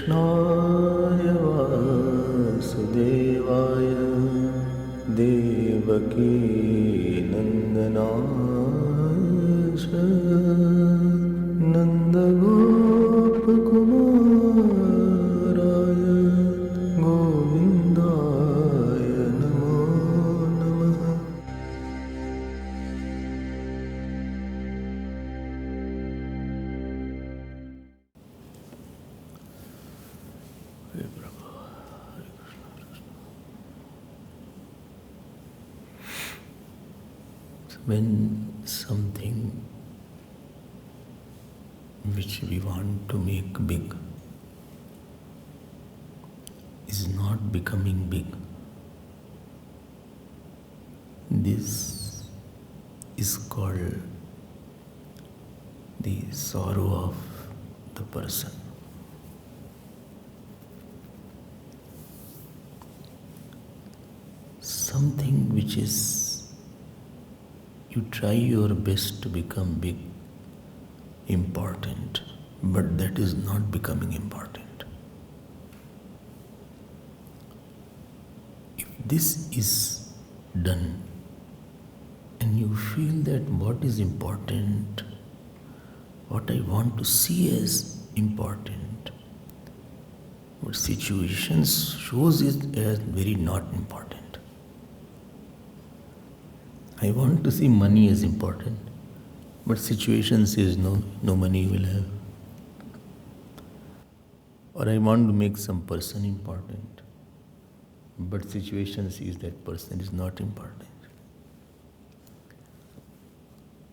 कृष्णाय वासुदेवाय देवकी नन्दनाय च नन्दगोपकुमाराय गोविन्दाय नमो नमः। When something which we want to make big is not becoming big, this is called the sorrow of the person. Something which is, you try your best to become big, important, but that is not becoming important. If this is done and you feel that what is important, what I want to see as important, but situations shows it as very not important. I want to see money as important, but situation says no money you will have. Or I want to make some person important, but situation sees that person is not important.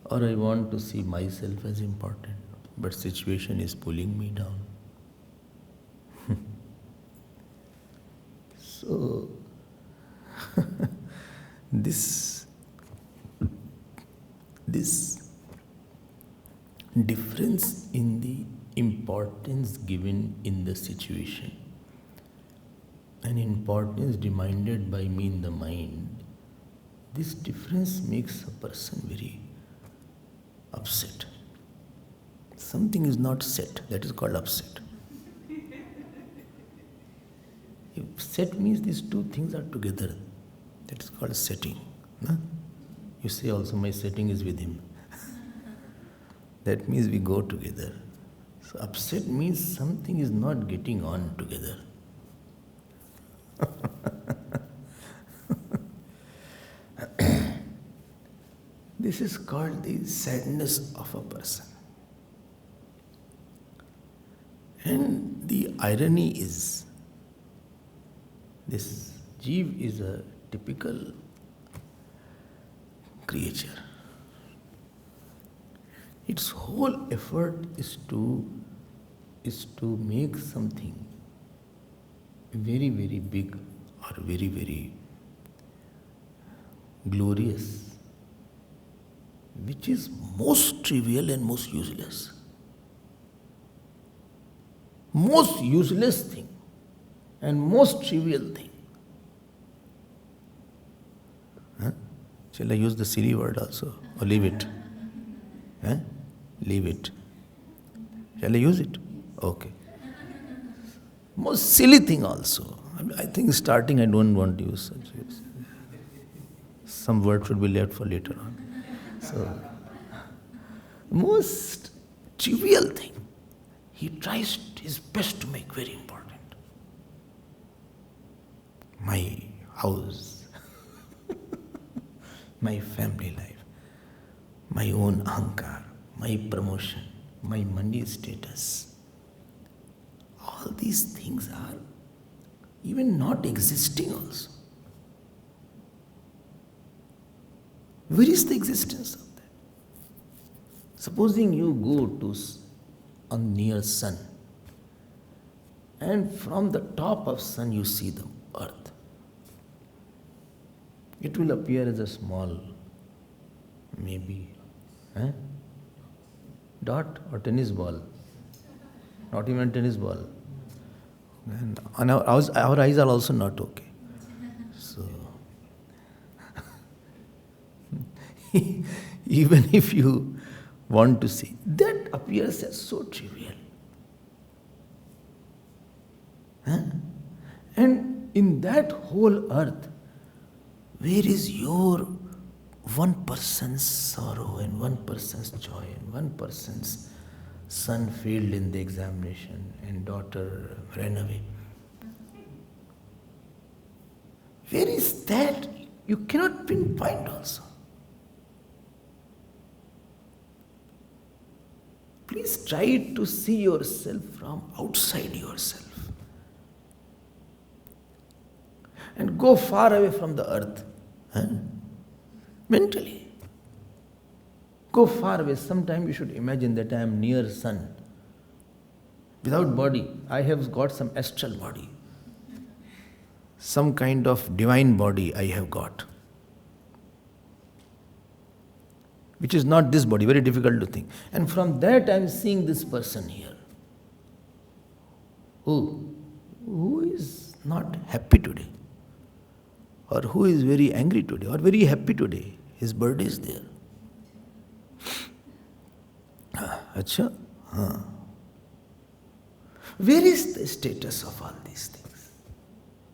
Or I want to see myself as important, but situation is pulling me down. So, this difference in the importance given in the situation and importance demanded by me in the mind, this difference makes a person very upset. Something is not set, that is called upset. If set means these two things are together, that is called setting. No? You say also, my setting is with him. That means we go together. So upset means something is not getting on together. This is called the sadness of a person. And the irony is, this Jeev is a typical creature. Its whole effort is to make something very, very big or very, very glorious, which is most trivial and most useless. Most useless thing and most trivial thing. Huh? Shall I use the silly word also or leave it? Huh? Leave it. Shall I use it? Okay. Most silly thing also. I think starting I don't want to use such words. Some word should be left for later on. So, most trivial thing, he tries his best to make very important. My house, my family life, my own ahankar, my promotion, my money status. All these things are even not existing also. Where is the existence of that? Supposing you go to a near sun, and from the top of sun you see the earth. It will appear as a small, maybe, dot or tennis ball. Not even tennis ball. And our eyes are also not okay. So, even if you want to see, that appears as so trivial. Huh? And in that whole earth, where is your one person's sorrow and one person's joy and one person's son failed in the examination and daughter ran away? Where is that? You cannot pinpoint also. Please try to see yourself from outside yourself. And go far away from the earth. Huh? Mentally. Go far away. Sometime you should imagine that I am near sun. Without body. I have got some astral body. Some kind of divine body I have got. Which is not this body, very difficult to think. And from that I am seeing this person here. Who is not happy today? Or who is very angry today? Or very happy today? His birthday is there. Acha? Where is the status of all these things?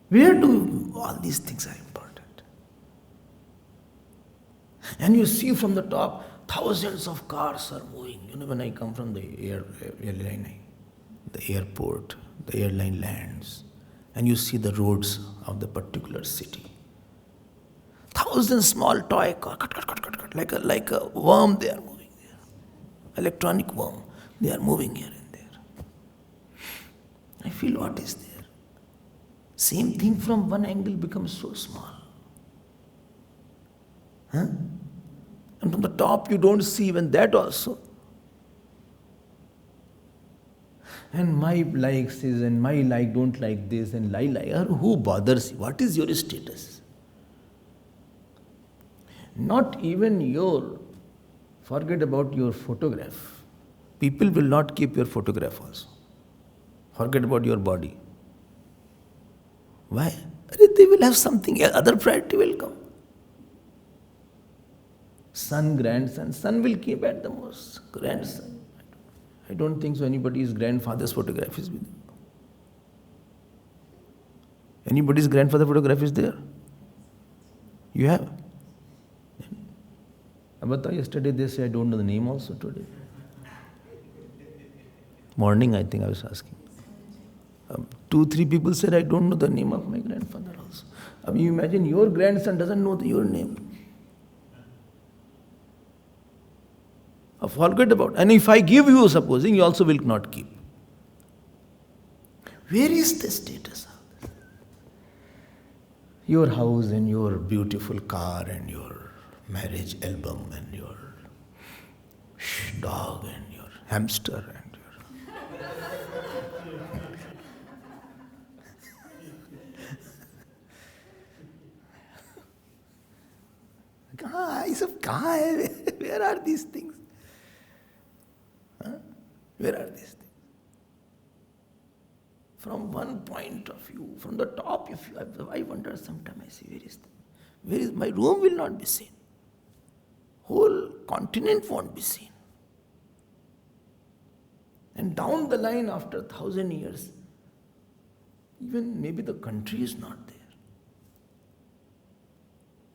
Where do all these things are important? And you see from the top, thousands of cars are moving. You know, when I come from the airline, the airport, the airline lands, and you see the roads of the particular city. Thousand small toy cars, like a worm, they are moving there. Electronic worm, they are moving here and there. I feel what is there. Same thing from one angle becomes so small. Huh? And from the top you don't see even that also. And my likes is and my like don't like this and like. Who bothers you? What is your status? Not even forget about your photograph. People will not keep your photograph also. Forget about your body. Why? They will have something else. Other priority will come. Son, grandson. Son will keep at the most. Grandson. I don't think so anybody's grandfather's photograph is with them. Anybody's grandfather photograph is there? You have? But yesterday they say I don't know the name also today. Morning I think I was asking. 2-3 people said I don't know the name of my grandfather also. You imagine your grandson doesn't know your name. Forget about it. And if I give you, supposing, you also will not keep. Where is the status of this? Your house and your beautiful car and your marriage album and your dog and your hamster and your... Where are these things? Where are these things? From one point of view, from the top, I wonder sometimes, I say, where is my room will not be seen. Whole continent won't be seen. And down the line, after 1,000 years, even maybe the country is not there.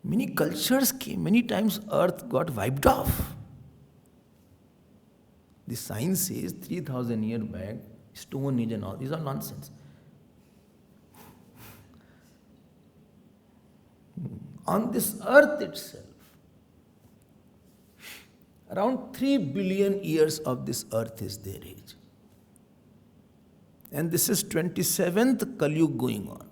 Many cultures came, many times earth got wiped off. The science says 3,000 years back, Stone Age and all, these are nonsense. On this earth itself, around 3 billion years of this earth is their age. And this is 27th Kali Yuga going on.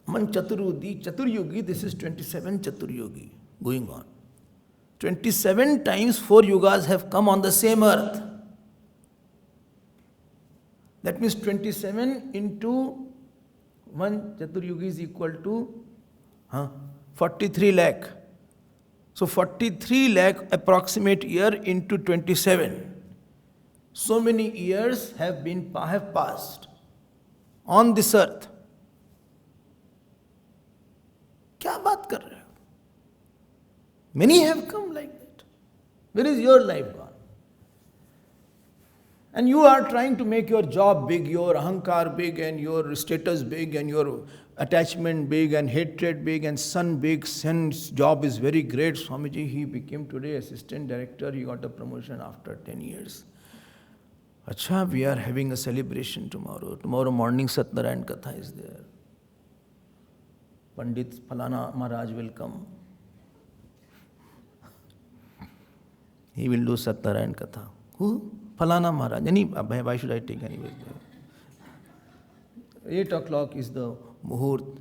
Among Chaturyugi, this is 27th Chaturyugi going on. 27 times 4 yugas have come on the same earth. That means 27 into 1 Chaturyugi is equal to 43 lakh. So 43 lakh approximate year into 27. So many years have passed on this earth. क्या बात कर रहे हो? Many have come like that. Where is your life gone? And you are trying to make your job big, your ahankar big, and your status big, and your attachment big, and hatred big, and son big. Son's job is very great. Swamiji, he became today assistant director. He got a promotion after 10 years. Acha, we are having a celebration tomorrow. Tomorrow morning Satnarayan Katha is there. Pandit Phalana Maharaj will come. He will do Satnarayan Katha. Who? Phalana Maharaj. Why should I take anyways? 8 o'clock is the Muhurt.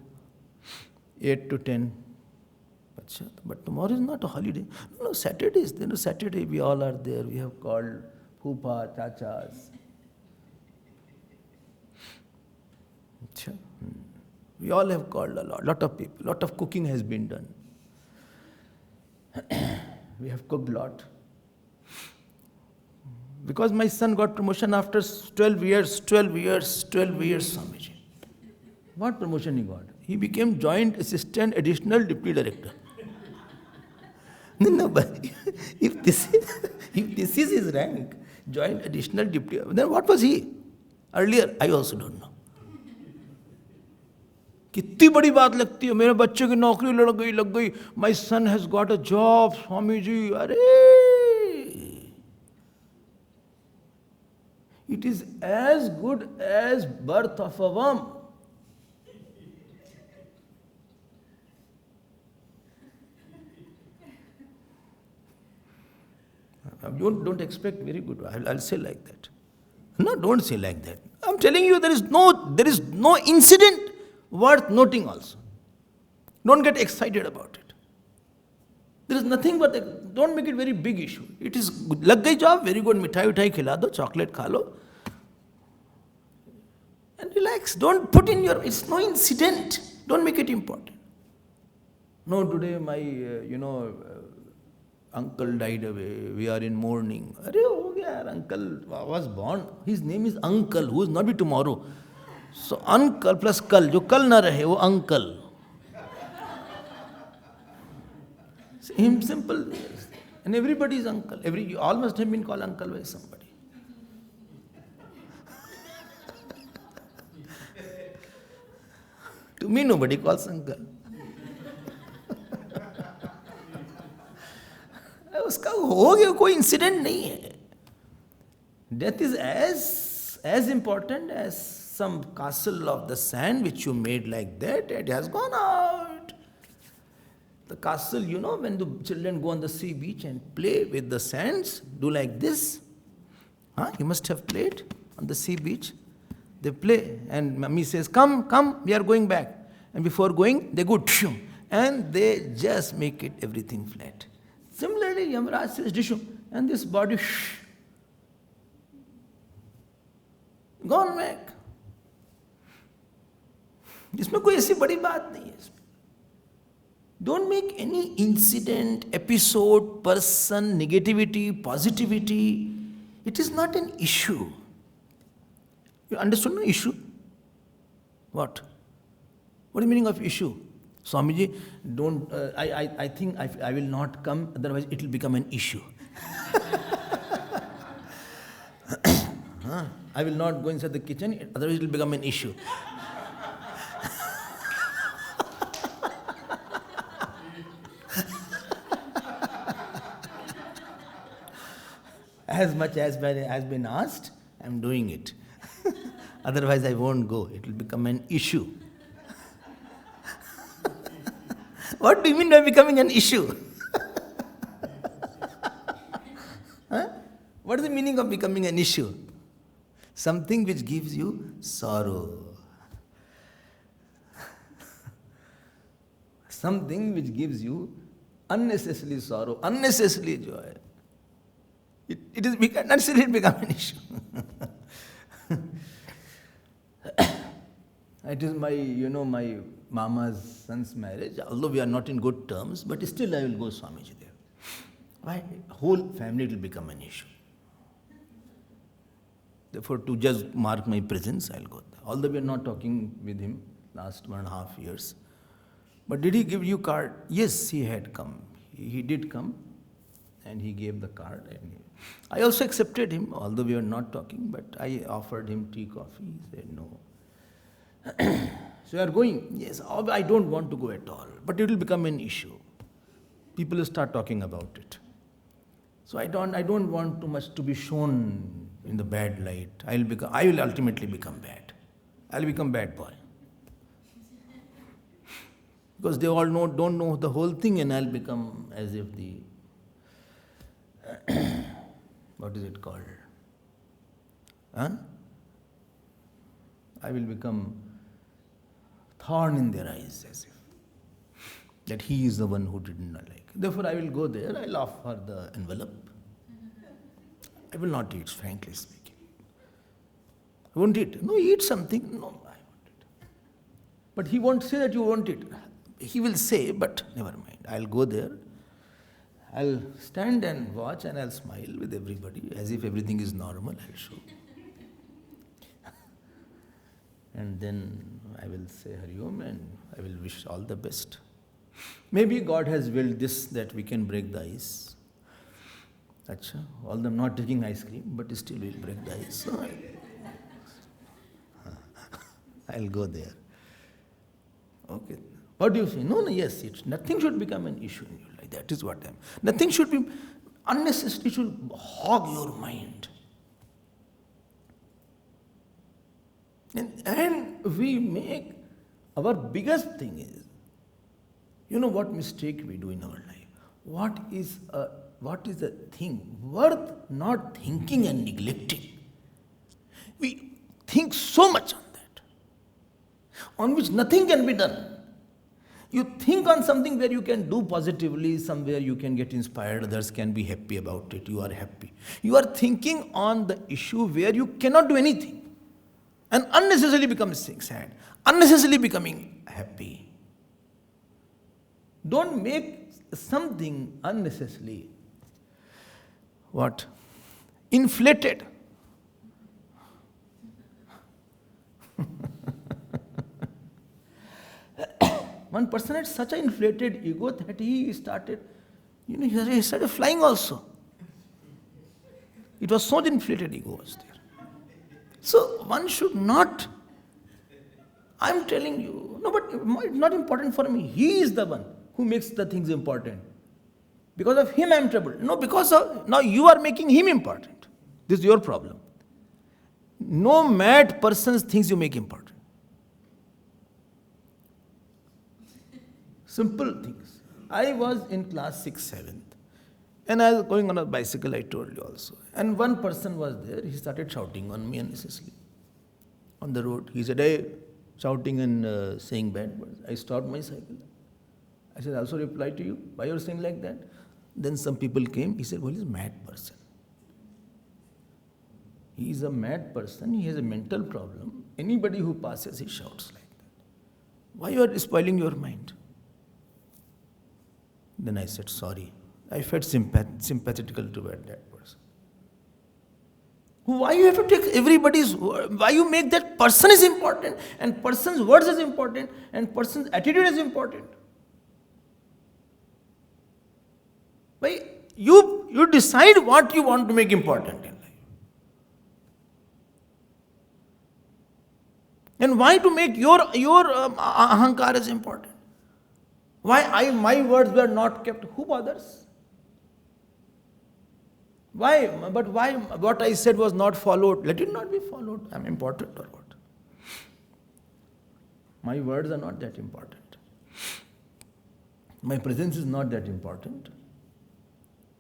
8 to 10. Achha, but tomorrow is not a holiday. No, Saturday is there. Saturday we all are there. We have called Phupa, Chachas. Achha. We all have called a lot of people. Lot of cooking has been done. We have cooked a lot. Because my son got promotion after 12 years, Swamiji. What promotion he got? He became joint assistant, additional deputy director. No, but if this is his rank, joint additional deputy, then what was he? Earlier, I also don't know. कितनी बड़ी बात लगती है मेरे बच्चे की नौकरी लग गई my son has got a job Swami ji अरे it is as good as birth of a worm. Don't expect very good. I'll say like that. No, don't say like that. I'm telling you, there is no incident worth noting also. Don't get excited about it. There is nothing but, don't make it very big issue. It is, lag gayi job, very good, mithai khila do, chocolate kha lo. And relax. Don't put in your, it's no incident. Don't make it important. No, today my, uncle died away. We are in mourning. Arre, ho gaya, uncle was born. His name is Uncle, who is not be tomorrow. So uncle plus kal, jo kal na rahe, wo uncle. Simple. And everybody is uncle. You all must have been called uncle by somebody. To me, nobody calls uncle. उसका हो गया कोई incident नहीं है. Death is as important as some castle of the sand which you made like that. It has gone out. The castle, when the children go on the sea beach and play with the sands, do like this. You must have played on the sea beach. They play and mummy says, come, we are going back. And before going, they go, and they just make it everything flat. Similarly, Yamaraj says, Dishum, and this body, gone back. इसमें कोई ऐसी बड़ी बात नहीं है इसमें. Don't make any incident, episode, person, negativity, positivity. It is not an issue. You understood no issue? What? What is the meaning of issue? Swamiji, don't, I think I will not come, otherwise it will become an issue. I will not go inside the kitchen, otherwise it will become an issue. As much as has been asked, I am doing it. Otherwise I won't go, it will become an issue. What do you mean by becoming an issue? What is the meaning of becoming an issue? Something which gives you sorrow. Something which gives you unnecessarily sorrow, unnecessarily joy. It is necessarily become an issue. It is my Mama's son's marriage. Although we are not in good terms, but still I will go Swamiji there. Why? Whole family will become an issue. Therefore, to just mark my presence, I will go there. Although we are not talking with him last 1.5 years. But did he give you card? Yes, he had come. He did come and he gave the card. And I also accepted him, although we were not talking, but I offered him tea, coffee. He said no. So you are going? Yes, I don't want to go at all, but it will become an issue. People will start talking about it. So I don't want too much to be shown in the bad light. I will ultimately become bad. I'll become bad boy. Because they all don't know the whole thing, and I'll become as if the what is it called? Huh? I will become thorn in their eyes, as if that he is the one who didn't like. Therefore, I will go there, I'll offer the envelope. I will not eat, frankly speaking. I won't eat. No, eat something. No, I won't eat. But he won't say that you won't eat. He will say, but never mind. I'll go there. I'll stand and watch and I'll smile with everybody as if everything is normal. I'll show. And then I will say Hari Om and I will wish all the best. Maybe God has willed this that we can break the ice. Achha, although I'm not taking ice cream, but still we'll break the ice. So I'll go there. Okay. What do you say? No, yes, nothing should become an issue in your life. That is what I am. Nothing should be unnecessary, should hog your mind. And we make, our biggest thing is, you know what mistake we do in our life? What is a thing worth not thinking and neglecting? We think so much on that, on which nothing can be done. You think on something where you can do positively, somewhere you can get inspired, others can be happy about it, you are happy. You are thinking on the issue where you cannot do anything and unnecessarily become sad, unnecessarily becoming happy. Don't make something unnecessarily inflated. One person had such an inflated ego that he started, he started flying also. It was so inflated ego was there. So one should not, I'm telling you, no, but it's not important for me. He is the one who makes the things important. Because of him I am troubled. No, because of, now you are making him important. This is your problem. No mad person thinks you make important. Simple things. I was in class 6th, 7th. And I was going on a bicycle, I told you also. And one person was there, he started shouting on me unnecessarily. On the road. He said, hey, shouting and saying bad words. I stopped my cycle. I said, I also reply to you. Why you are saying like that? Then some people came. He said, well, he's a mad person. He is a mad person. He has a mental problem. Anybody who passes, he shouts like that. Why you are spoiling your mind? Then I said, sorry. I felt sympathetical toward that person. Why you have to take everybody's word? Why you make that person is important and person's words is important and person's attitude is important? Why you decide what you want to make important in life. And why to make your ahankar is important? Why my words were not kept? Who bothers? Why? But why what I said was not followed? Let it not be followed. I'm important or what? My words are not that important. My presence is not that important.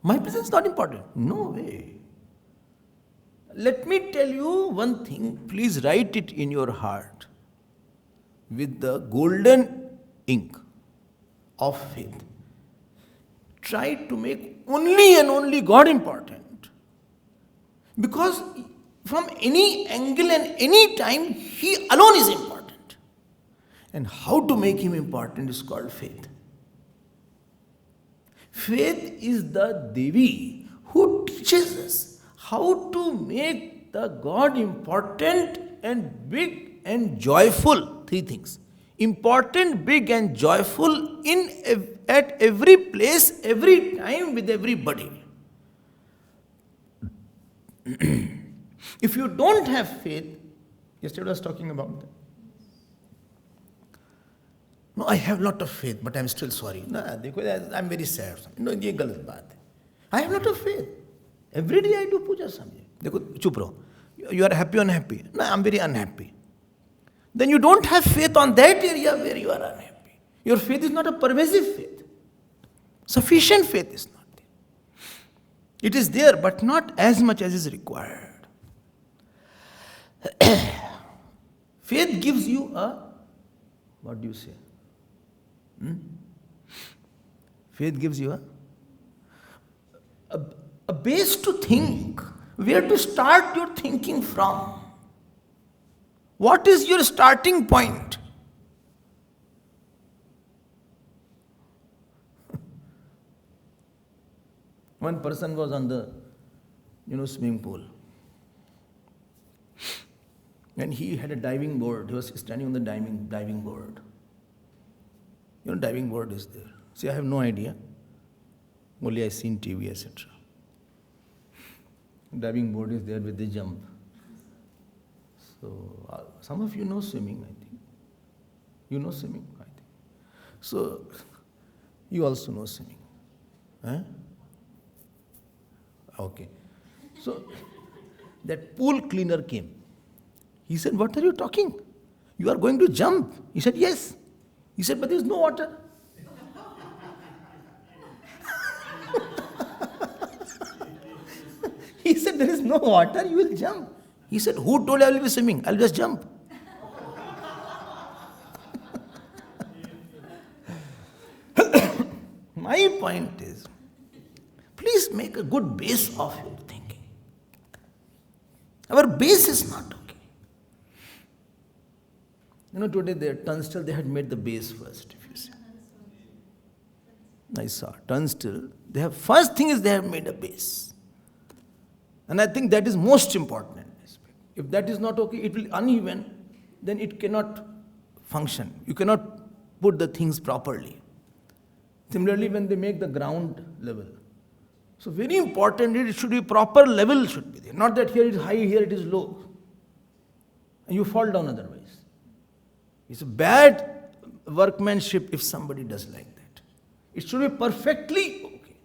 My presence is not important. No way. Let me tell you one thing. Please write it in your heart with the golden ink of faith. Try to make only and only God important. Because from any angle and any time, He alone is important. And how to make Him important is called faith. Faith is the Devi who teaches us how to make the God important and big and joyful. Three things. Important, big and joyful at every place, every time, with everybody. If you don't have faith, yesterday I was talking about that. No, I have lot of faith, but I'm still sorry. No, I'm very sad. No, ये गलत बात है. I have lot of faith. Every day I do puja Swami. देखो चुप रहो. You are happy or unhappy? No, I'm very unhappy. Then you don't have faith on that area where you are unhappy. Your faith is not a pervasive faith. Sufficient faith is not there. It is there, but not as much as is required. Faith gives you a, what do you say? Faith gives you a base to think, where to start your thinking from. What is your starting point? One person was on the, swimming pool. And he had a diving board. He was standing on the diving board. Diving board is there. See, I have no idea. Only I seen TV, etc. Diving board is there with the jump. So, some of you know swimming, I think. You know swimming, I think. So, you also know swimming. Huh? Okay. So, that pool cleaner came. He said, "What are you talking? You are going to jump." He said, "Yes." He said, "But there is no water." He said, "There is no water, you will jump." He said, "Who told I will be swimming? I'll just jump." My point is, please make a good base of your thinking. Our base is not okay. Today they Tunstall, they had made the base first, if you see. I saw Tunstall. First thing is they have made a base. And I think that is most important aspect. If that is not okay, it will uneven, then it cannot function. You cannot put the things properly. Similarly, when they make the ground level. So very important, it should be proper level should be there. Not that here it is high, here it is low. And you fall down otherwise. It's a bad workmanship if somebody does like that. It should be perfectly okay.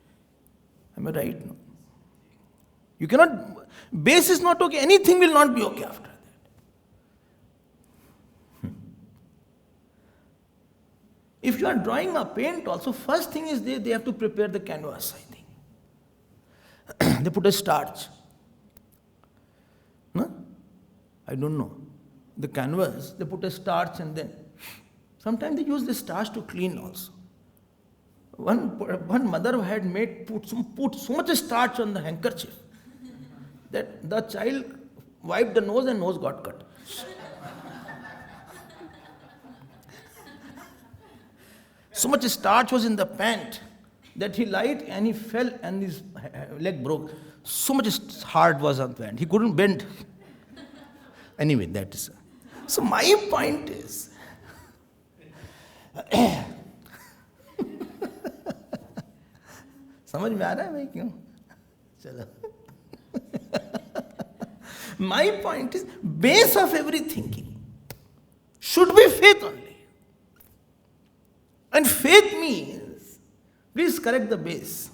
Am I right? No. You cannot, base is not okay, anything will not be okay after that. If you are drawing a paint also, first thing is they have to prepare the canvas, I think. They put a starch. No? I don't know. The canvas, they put a starch and then sometimes they use the starch to clean also. One mother had put so much starch on the handkerchief that the child wiped the nose and nose got cut. So much starch was in the pant that he lied and he fell and his leg broke. So much hard was on the pant. He couldn't bend. Anyway, that is. So my point is, समझ में आ रहा है भाई क्यों? चलो. My point is, base of every thinking should be faith only. And faith means, please correct the base.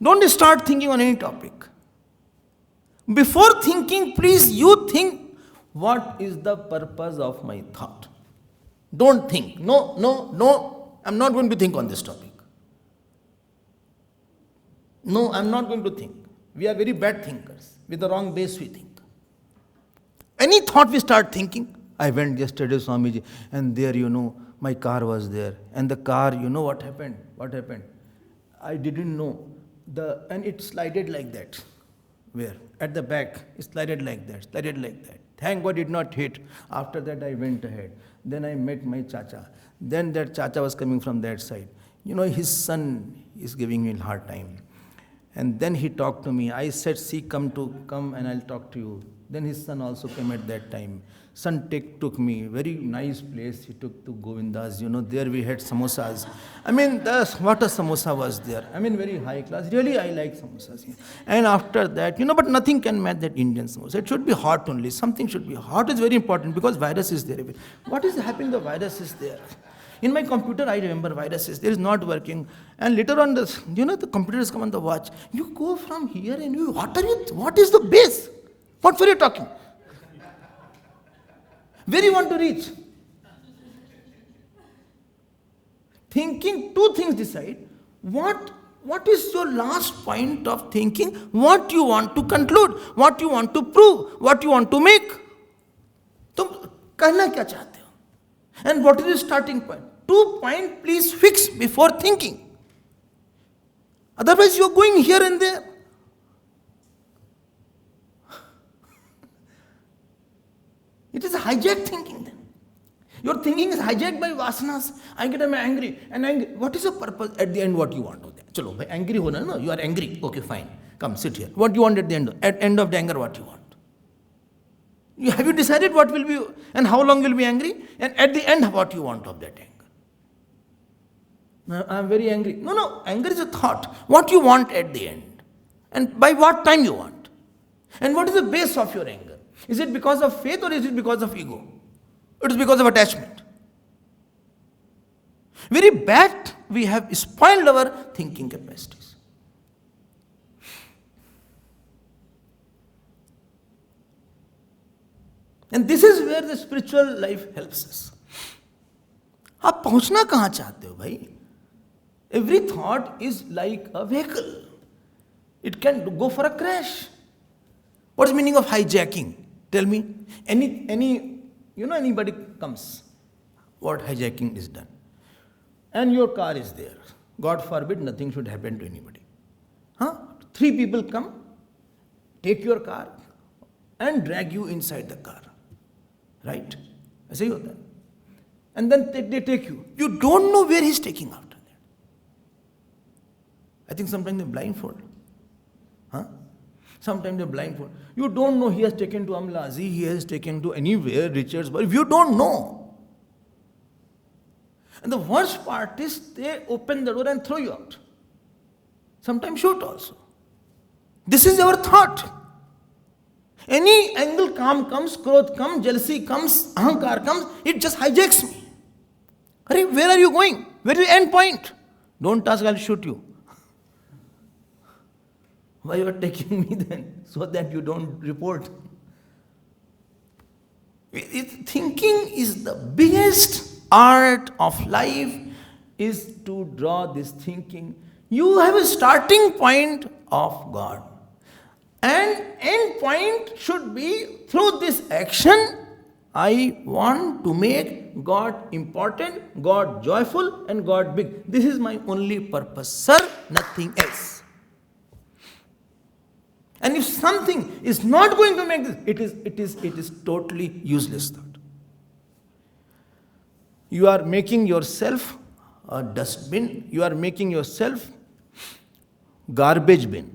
Don't start thinking on any topic. Before thinking, please you think, what is the purpose of my thought? Don't think. No, I'm not going to think on this topic. No, I'm not going to think. We are very bad thinkers. With the wrong base we think. Any thought we start thinking, I went yesterday, Swamiji, and there, my car was there. And the car, what happened? What happened? I didn't know. And it slided like that. Where? At the back. It slided like that. Thank God it did not hit. After that I went ahead. Then I met my chacha. Then that chacha was coming from that side. His son is giving me a hard time. And then he talked to me. I said, "See, come and I'll talk to you." Then his son also came at that time. Son took me, very nice place he took to Govinda's. There we had samosas. I mean, what a samosa was there. I mean, very high class. Really, I like samosas here. And after that, but nothing can match that Indian samosa. It should be hot only. Something should be hot. Is very important because virus is there. What is happening? The virus is there. In my computer, I remember viruses. There is not working. And later on, the computers come on the watch. You go from here and what is the base? What were you talking? Where you want to reach? Thinking, two things decide. What is your last point of thinking? What you want to conclude? What you want to prove? What you want to make? तुम कहना क्या चाहते हो? And what is the starting point? 2 points please fix before thinking. Otherwise you are going here and there. It is hijacked thinking then. Your thinking is hijacked by vasanas. I get angry. And what is the purpose at the end? What you want? Chalo, bhai, angry ho na, no? You are angry. Okay, fine. Come, sit here. What you want at the end? At end of the anger, what you want? Have you decided what will be and how long you'll be angry? And at the end, what you want of that anger? I am very angry. No. Anger is a thought. What you want at the end? And by what time you want? And what is the base of your anger? Is it because of faith or is it because of ego? It is because of attachment. Very bad, we have spoiled our thinking capacities. And this is where the spiritual life helps us. आप पहुंचना कहाँ चाहते हो भाई? Every thought is like a vehicle. It can go for a crash. What is the meaning of hijacking? Tell me. Anybody comes. What hijacking is done? And your car is there. God forbid nothing should happen to anybody. 3 people come, take your car and drag you inside the car. Right? ऐसे ही होता है. And then they take you. You don't know where he's taking after that. I think sometimes they blindfold. Sometimes they blindfold. You don't know he has taken to Amlazi, he has taken to anywhere, Richards, but if you don't know. And the worst part is they open the door and throw you out. Sometimes shoot also. This is our thought. Any angle calm comes, krodh comes, jealousy comes, ahankar comes, it just hijacks me. Where are you going? Where is the end point? Don't ask, I'll shoot you. Why you are taking me then? So that you don't report. Thinking is the biggest art of life, is to draw this thinking. You have a starting point of God. And end point should be through this action, I want to make God important, God joyful and God big. This is my only purpose, sir, nothing else. And if something is not going to make this, it is totally useless thought. You are making yourself a dustbin, you are making yourself garbage bin.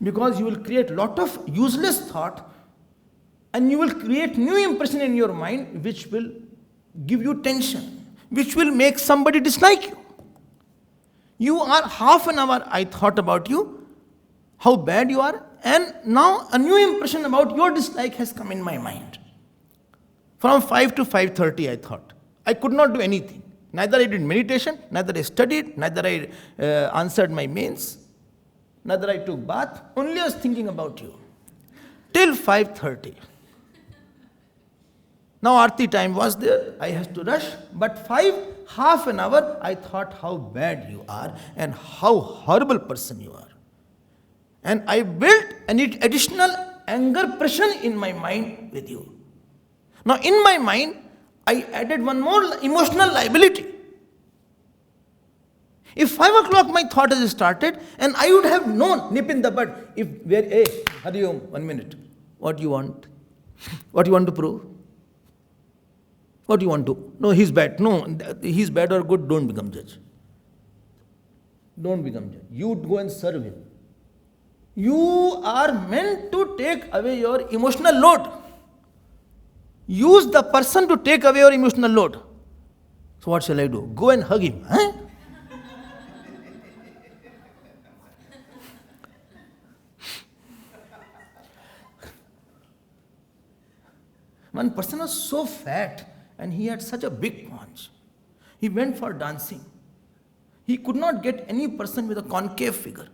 Because you will create lot of useless thought and you will create new impression in your mind which will give you tension, which will make somebody dislike you. You are half an hour, I thought about you, how bad you are, and now a new impression about your dislike has come in my mind. From 5 to 5:30 I thought. I could not do anything. Neither I did meditation, neither I studied, neither I answered my mails, neither I took bath, only I was thinking about you. Till 5:30. Now Aarti time was there, I had to rush, but half an hour I thought how bad you are and how horrible person you are. And I built an additional anger pressure in my mind with you. Now in my mind, I added one more emotional liability. If 5 o'clock my thought has started, and I would have known, nip in the bud, Hari Om, 1 minute. What do you want? What do you want to prove? What do you want to? No, he's bad. No, he's bad or good, don't become judge. Don't become judge. You go and serve him. You are meant to take away your emotional load. Use the person to take away your emotional load. So what shall I do? Go and hug him. Huh? One person was so fat and he had such a big paunch. He went for dancing. He could not get any person with a concave figure.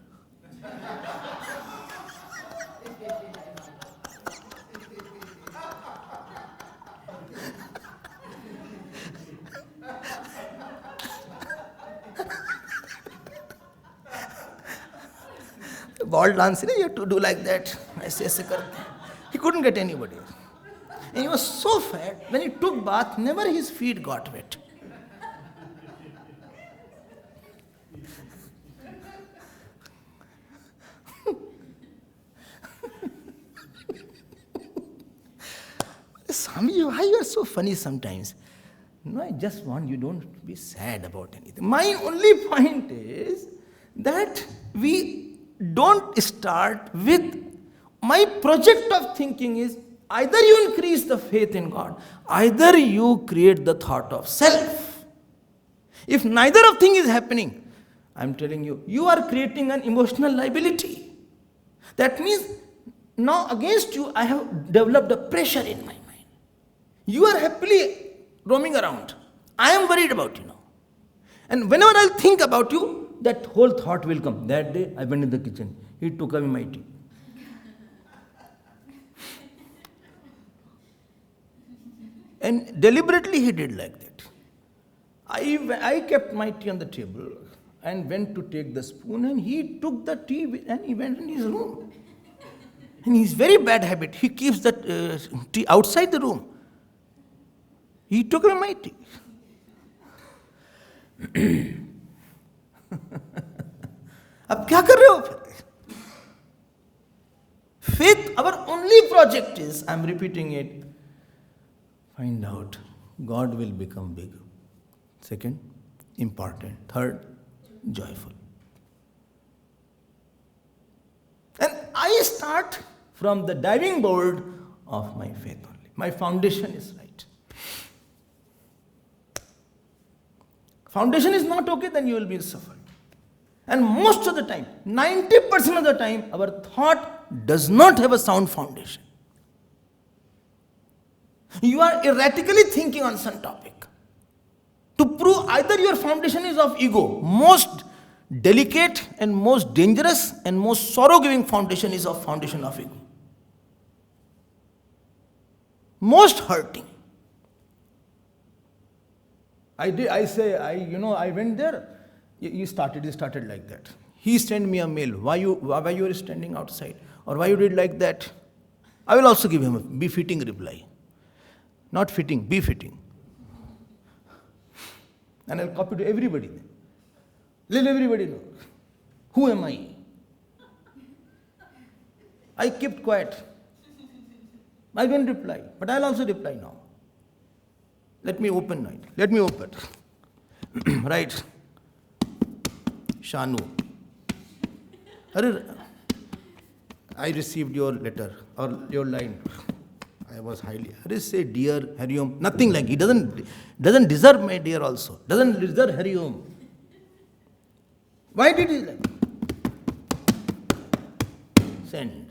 Ball dance, you have to do like that. ऐसे करते हैं. He couldn't get anybody. And he was so fat, when he took bath, never his feet got wet. Swami, why you are so funny sometimes? No, I just want you don't be sad about anything. My only point is that we don't start with, my project of thinking is either you increase the faith in God, either you create the thought of self. If neither of things is happening, I'm telling you, you are creating an emotional liability. That means now against you, I have developed a pressure in my mind. You are happily roaming around. I am worried about you now. And whenever I'll think about you, that whole thought will come. That day, I went in the kitchen. He took away my tea. And deliberately he did like that. I kept my tea on the table and went to take the spoon, and he took the tea and he went in his room. And his very bad habit, he keeps the tea outside the room. He took away my tea. अब क्या कर रहे हो फिर? Faith, our only project is, I'm repeating it, find out God will become big. Second, important. Third, joyful. And I start from the diving board of my faith only. My foundation is right. Foundation is not okay, then you will be suffering. And most of the time, 90% of the time, our thought does not have a sound foundation. You are erratically thinking on some topic. To prove either your foundation is of ego, most delicate and most dangerous and most sorrow-giving foundation is of foundation of ego. Most hurting. I went there. You started like that. He sent me a mail. Why you were standing outside? Or why you did like that? I will also give him a befitting reply. Not fitting, befitting. And I'll copy to everybody. Let everybody know. Who am I? I kept quiet. I didn't reply. But I'll also reply now. Let me open it. Let me open. Right. Shanu. I received your letter or your line. I was highly. Say dear Hariom. Nothing like. He doesn't deserve my dear also. Doesn't deserve Hariom. Why did he like? Send.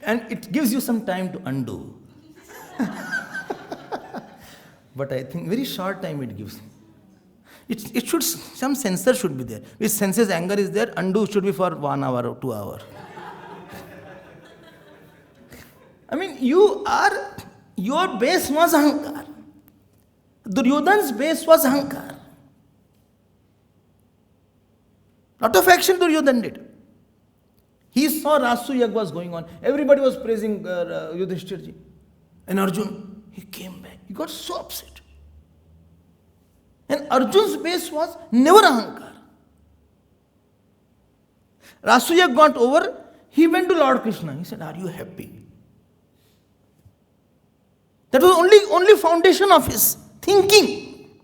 And it gives you some time to undo. But I think very short time it gives. It should, some sensor should be there. Which senses anger is there, undo should be for 1 hour or 2 hours. I mean, your base was Ahankar. Duryodhan's base was Ahankar. Lot of action Duryodhan did. He saw Rasu Yag was going on. Everybody was praising Yudhishthirji. And Arjun, he came back. He got so upset. And Arjun's base was never Ahankar. Rasu Yag got over. He went to Lord Krishna. He said, are you happy? That was only foundation of his thinking.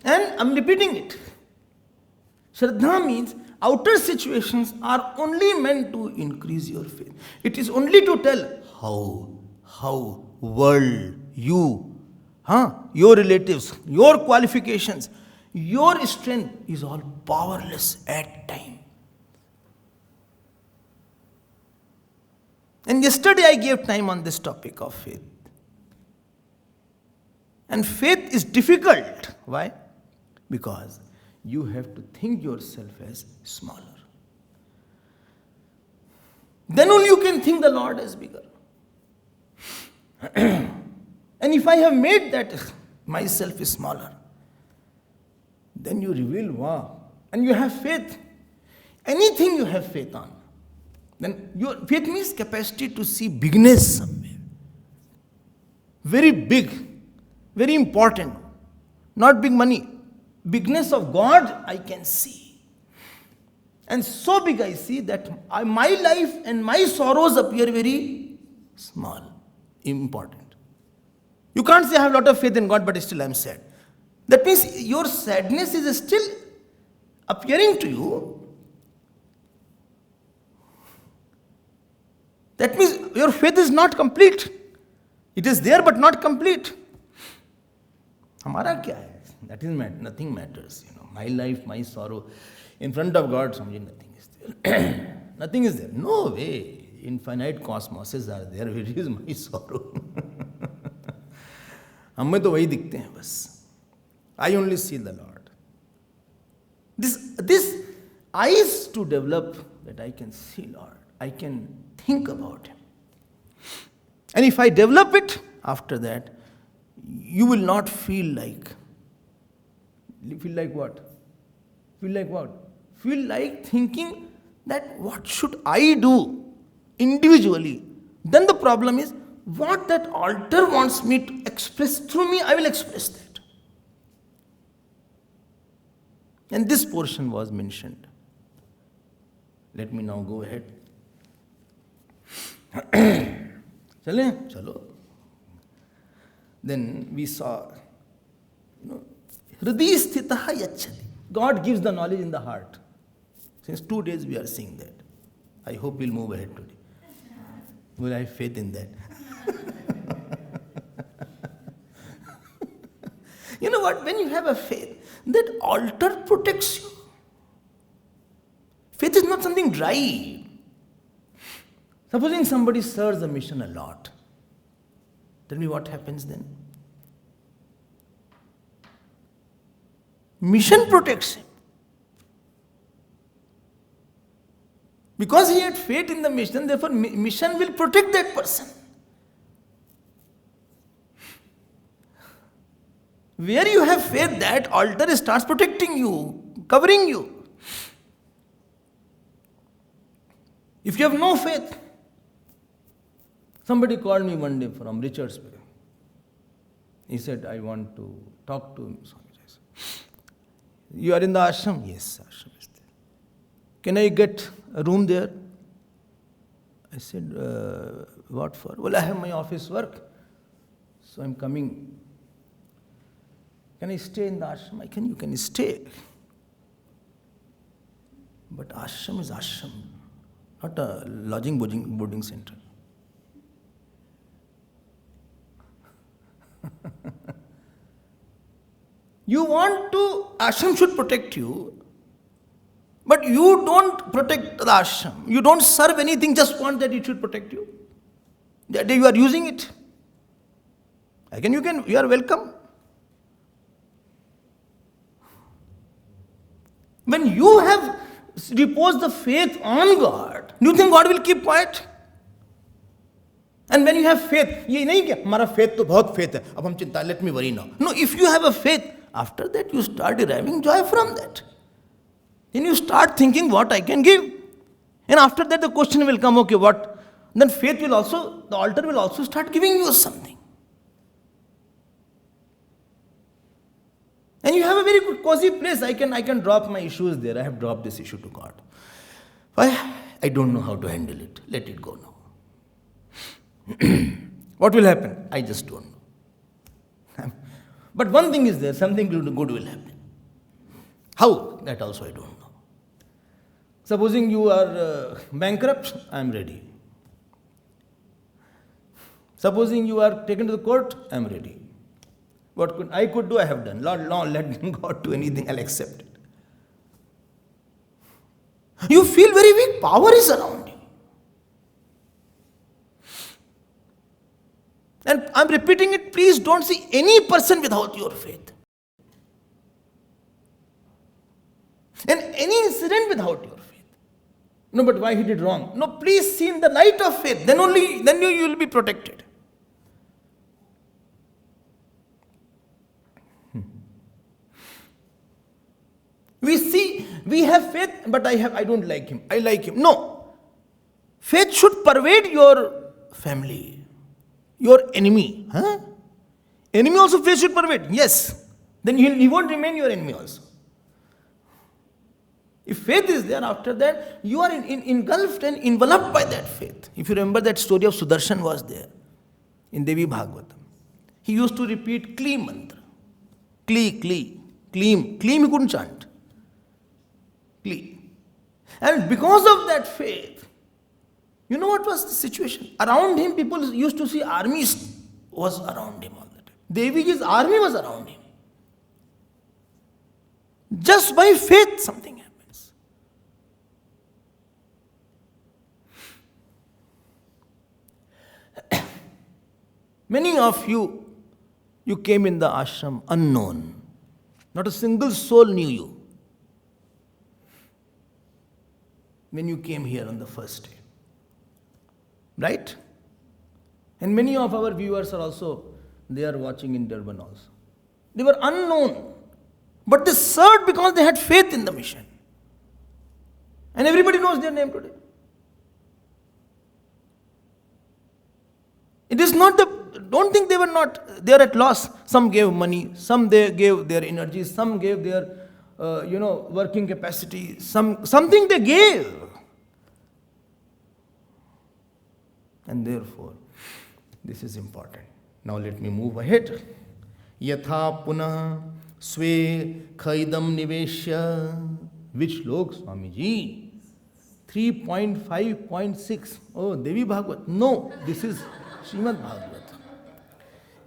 And I'm repeating it. Shraddha means outer situations are only meant to increase your faith. It is only to tell how, world, you, your relatives, your qualifications, your strength is all powerless at time. And yesterday I gave time on this topic of faith. And faith is difficult. Why? Because you have to think yourself as smaller. Then only you can think the Lord as bigger. And if I have made that myself is smaller, then you reveal, wow, and you have faith. Anything you have faith on, then your faith means capacity to see bigness somewhere. Very big, very important. Not big money. Bigness of God I can see. And so big I see that my life and my sorrows appear very small, important. You can't say I have a lot of faith in God, but still I am sad. That means your sadness is still appearing to you. That means your faith is not complete. It is there but not complete. Hamara kya hai? That is nothing matters. My life, my sorrow. In front of God, nothing is there. Nothing is there. No way. Infinite cosmoses are there. Where is my sorrow? हमें तो वही दिखते हैं बस. I only see the Lord. This eyes to develop that I can see Lord. I can think about Him. And if I develop it, after that, you will not feel like. Feel like what? Feel like what? Feel like thinking that what should I do individually? Then the problem is, what that altar wants me to express through me, I will express that. And this portion was mentioned. Let me now go ahead. Chalo. Then we saw, Hriday sthitaha yachati. God gives the knowledge in the heart. Since 2 days we are seeing that. I hope we'll move ahead today. Will I have faith in that? You know what? When you have a faith, that altar protects you. Faith is not something dry. Supposing somebody serves the mission a lot. Tell me what happens then? Mission protects him. Because he had faith in the mission, therefore mission will protect that person. Where you have faith, that altar starts protecting you, covering you. If you have no faith, somebody called me one day from Richards Bay. He said, I want to talk to Swami. You are in the ashram? Yes, ashram is there. Can I get a room there? I said, what for? Well, I have my office work, so I'm coming. Can I stay in the ashram? You can stay. But ashram is ashram, not a lodging boarding center. You want to, ashram should protect you, but you don't protect the ashram. You don't serve anything, just want that it should protect you. That day you are using it. Again, you are welcome. When you have reposed the faith on God, do you think God will keep quiet? And when you have faith, ये नहीं क्या हमारा faith तो बहुत faith है, अब हम चिंता, let me worry now. No, if you have a faith, after that you start deriving joy from that. Then you start thinking what I can give. And after that the question will come, okay, what? Then faith will also, the altar will also start giving you something. And you have a very good cozy place. I can drop my issues there. I have dropped this issue to God. Why? I don't know how to handle it. Let it go now. What will happen? I just don't know. But one thing is there, something good will happen. How? That also I don't know. Supposing you are bankrupt, I am ready. Supposing you are taken to the court, I am ready. What I could do, I have done. Lord, let God do anything, I'll accept it. You feel very weak, power is around you. And I'm repeating it, please don't see any person without your faith. And any incident without your faith. No, but why he did wrong? No, please see in the light of faith. Then you will be protected. We have faith, but I don't like him. I like him. No. Faith should pervade your family, your enemy. Enemy also faith should pervade. Yes. Then he won't remain your enemy also. If faith is there, after that, you are engulfed and enveloped by that faith. If you remember, that story of Sudarshan was there in Devi Bhagavatam. He used to repeat Kli mantra. Kli, Kli, Kleem. Kleem he couldn't chant. Kli. And because of that faith, you know what was the situation? Around him, people used to see armies was around him all the time. Deviji's army was around him. Just by faith, something happens. Many of you came in the ashram unknown. Not a single soul knew you when you came here on the first day. Right? And many of our viewers are also, they are watching in Durban also. They were unknown. But they served because they had faith in the mission. And everybody knows their name today. It is not don't think they are at loss. Some gave money, some they gave their energy, some gave their, working capacity, something they gave. And therefore, this is important. Now let me move ahead. Yatha punah swe khaidam niveshya. Which log, Swamiji? 3.5.6. Oh, Devi Bhagavat. No, this is Shrimad Bhagavat.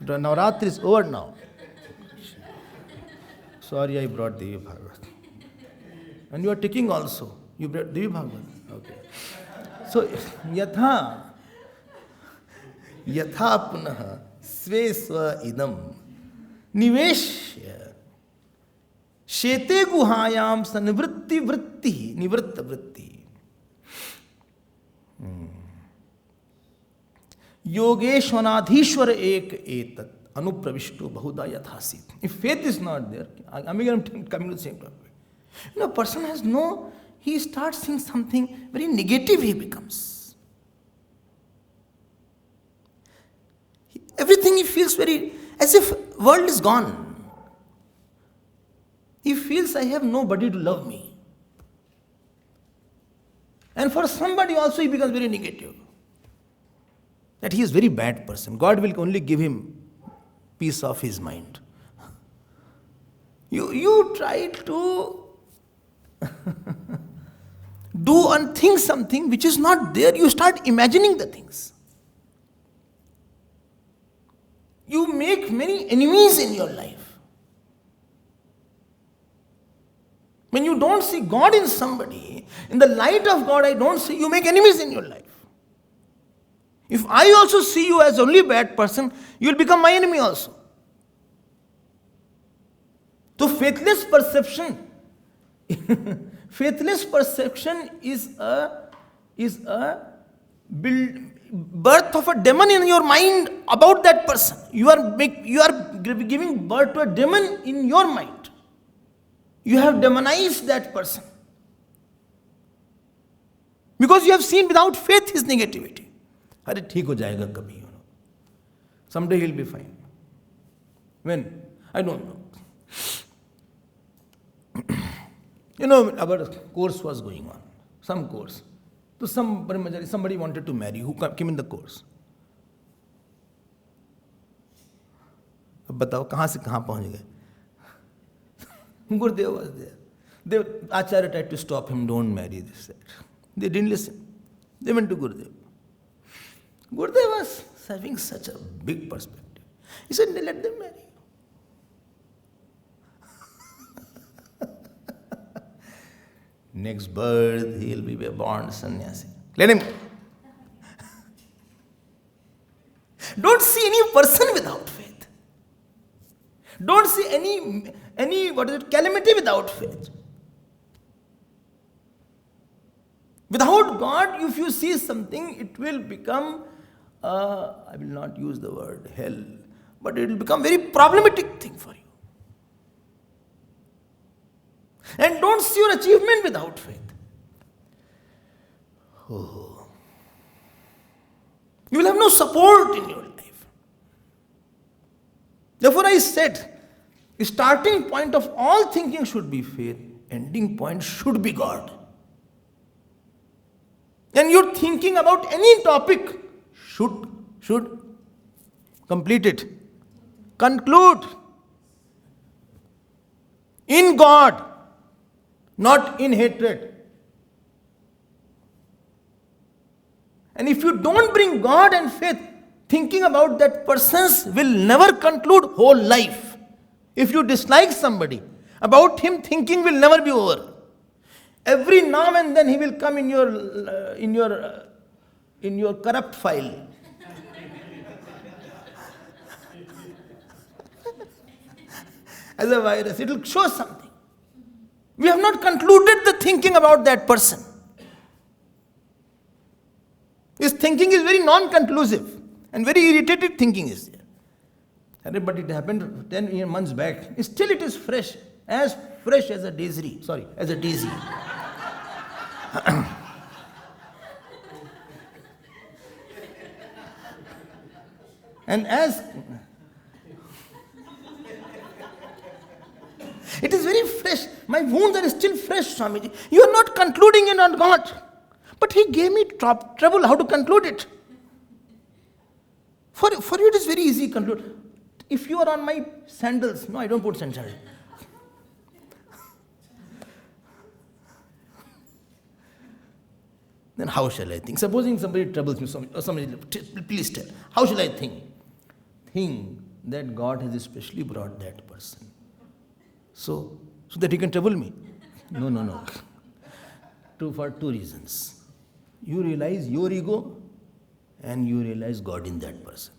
Navratri is over now. Sorry, I brought Devi Bhagavat. And you are taking also. You brought Devi Bhagavat. Okay. So, Yatha punah sve swa idam niveshya shete guhayam sanivritti vritti nivritta vritti yogeshwanadhishwar ek etat anupravishtu bahuda yathasit. If faith is not there, I'm coming to the same topic. A person has he starts seeing something very negative, he becomes. Everything he feels as if world is gone. He feels I have nobody to love me. And for somebody also he becomes very negative. That he is a very bad person. God will only give him peace of his mind. You try to do and think something which is not there. You start imagining the things. You make many enemies in your life. When you don't see God in somebody, in the light of God I don't see, you make enemies in your life. If I also see you as only a bad person, you will become my enemy also. So faithless perception is a birth of a demon in your mind about that person. You are giving birth to a demon in your mind. You have demonized that person. Because you have seen without faith his negativity. Arey, theek ho jayega kabhi, Someday he'll be fine. When? I don't know. Our course was going on. Some course. So somebody wanted to marry who came in the course. अब बताओ कहाँ से कहाँ पहुँच गए. Gurudev was there. The Acharya tried to stop him, don't marry this. That. They didn't listen. They went to Gurudev. Gurudev was having such a big perspective. He said, let them marry. Next birth, he will be a born sannyasi. Let him. Don't see any person without faith. Don't see any calamity without faith. Without God, if you see something, it will become, I will not use the word hell, but it will become very problematic thing for you. And don't see your achievement without faith. Oh. You will have no support in your life. Therefore I said, starting point of all thinking should be faith, ending point should be God. And your thinking about any topic should complete it. Conclude in God, not in hatred. And if you don't bring God and faith, thinking about that person's will never conclude whole life. If you dislike somebody, about him thinking will never be over. Every now and then he will come in your corrupt file. As a virus, it will show something. We have not concluded the thinking about that person. His thinking is very non-conclusive and very irritated thinking is there. But it happened 10 months back. Still it is fresh as a daisy. As a daisy. And as it is very fresh, my wounds are still fresh, Swamiji. You are not concluding it on God. But he gave me trouble how to conclude it. For you it is very easy to conclude. If you are on my sandals, no, I don't put sandals. Then how shall I think? Supposing somebody troubles me, or somebody, please tell, how shall I think? Think that God has especially brought that person. So that he can trouble me. No. For two reasons. You realize your ego and you realize God in that person.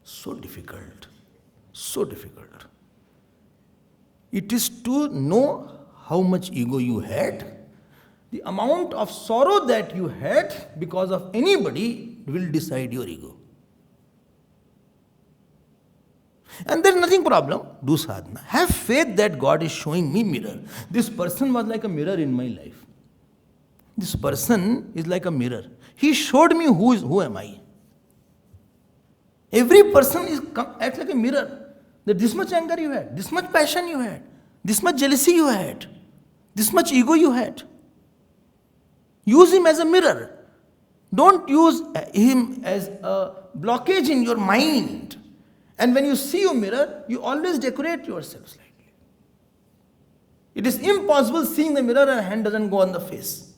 So difficult. It is to know how much ego you had. The amount of sorrow that you had because of anybody will decide your ego. And there is nothing problem. Do sadhana. Have faith that God is showing me mirror. This person was like a mirror in my life. This person is like a mirror. He showed me who am I. Every person acts like a mirror. That this much anger you had, this much passion you had, this much jealousy you had, this much ego you had. Use him as a mirror. Don't use him as a blockage in your mind. And when you see your mirror, you always decorate yourself slightly. It is impossible seeing the mirror and hand doesn't go on the face.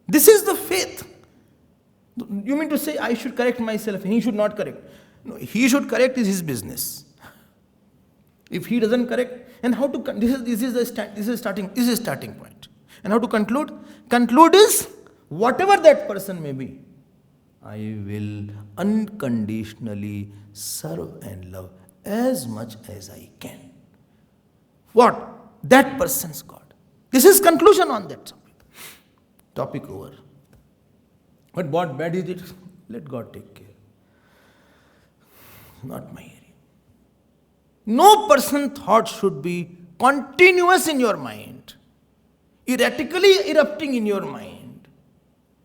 This is the faith. You mean to say I should correct myself and he should not correct? No, he should correct is his business. If he doesn't correct, and how to this is starting point. And how to conclude? Conclude is whatever that person may be, I will unconditionally serve and love as much as I can. What? That person's God. This is conclusion on that topic. Topic over. But what bad is it? Let God take care. Not my area. No person thought should be continuous in your mind, erratically erupting in your mind,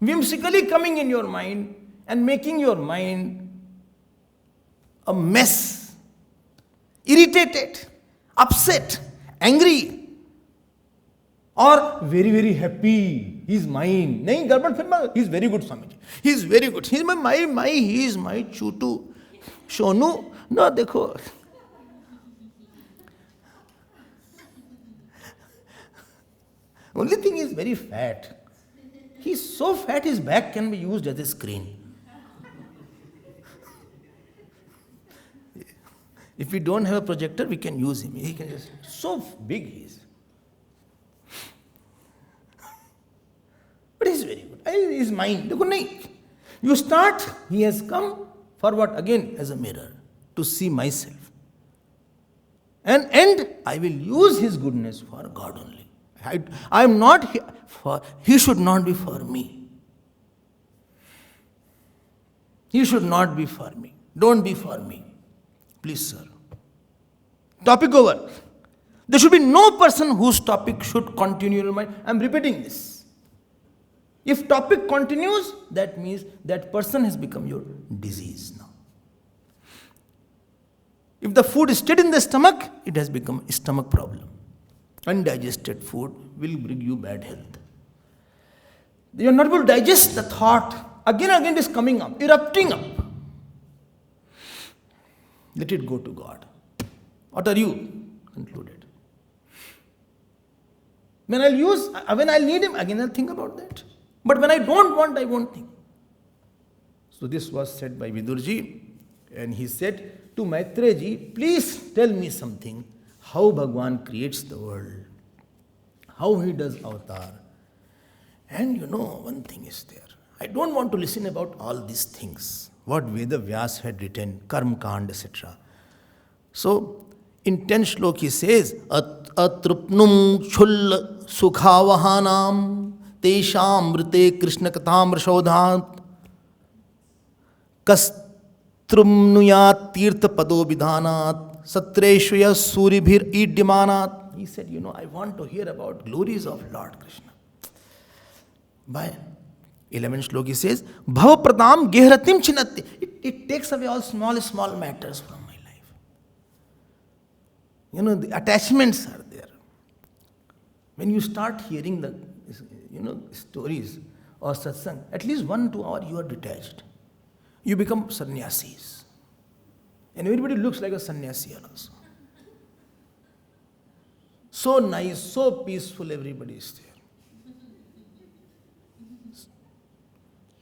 whimsically coming in your mind and making your mind a mess, irritated, upset, angry, or very, very happy. He's mine. Nahin, Garbad Firma. He's very good, Swamiji. He's very good. He's he is my chutu. Shonu, no, dekho. Only thing is very fat. He's so fat his back can be used as a screen. If we don't have a projector, we can use him. He can just, so big he is. But he's very good. His mind, you start, he has come for what? Again, as a mirror, to see myself. And I will use his goodness for God only. I am not here for, he should not be for me. He should not be for me. Don't be for me. Please, sir. Topic over. There should be no person whose topic should continue in your mind. I am repeating this. If topic continues, that means that person has become your disease now. If the food is stayed in the stomach, it has become a stomach problem. Undigested food will bring you bad health. You are not able to digest the thought. Again and again it is coming up, erupting up. Let it go to God. What are you? Concluded. When I'll need him, again I'll think about that. But when I don't want, I won't think. So this was said by Vidurji, and he said to Maitreji, please tell me something, how Bhagwan creates the world, how he does avatar. And one thing is there. I don't want to listen about all these things, what Veda Vyas had written, Karma Kand, etc. So, in 10th shlok he says, Atrupnum chul sukhavahanam tesham rite krishna katham rashodhat kastrumnuyat tirtha pado vidhanat satreshvaya suribhir idyamanat. He said, I want to hear about glories of Lord Krishna. By 11th shlok he says, Bhava pradam gehratim chinatti. It takes away all small matters from my life. The attachments are there. When you start hearing the stories or satsang, at least 1-2 hours you are detached. You become sannyasis. And everybody looks like a sannyasi also. So nice, so peaceful, everybody is there.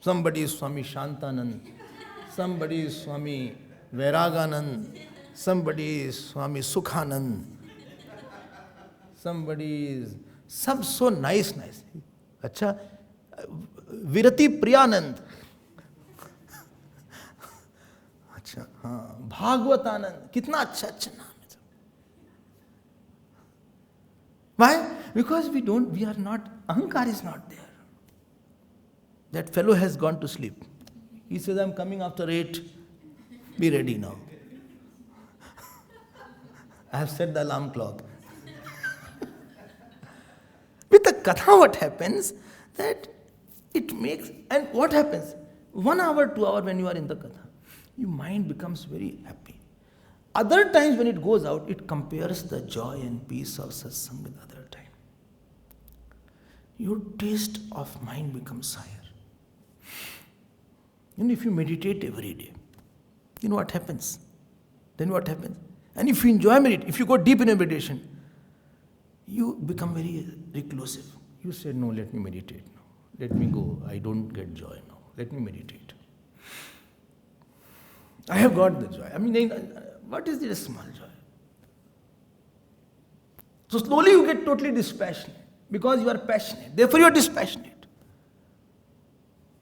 Somebody is Swami Shantanand, somebody is Swami Vairaganand, somebody is Swami Sukhanand, somebody is, some so nice. Acha, Virati Priyanand. Acha, Bhagavatanand. Kitna acha naam hai. Why? Because we are not, ahankar is not there. That fellow has gone to sleep. He says, I'm coming after 8. Be ready now. I have set the alarm clock. With the katha, what happens? That it makes, and what happens? 1 hour, 2 hours when you are in the katha, your mind becomes very happy. Other times when it goes out, it compares the joy and peace of satsang with other time. Your taste of mind becomes higher. If you meditate every day, what happens? Then what happens? And if you enjoy meditation, if you go deep in a meditation, you become very reclusive. You say, no, let me meditate now. Let me go. I don't get joy now. Let me meditate. I have got the joy. What is this small joy? So slowly you get totally dispassionate because you are passionate. Therefore you are dispassionate.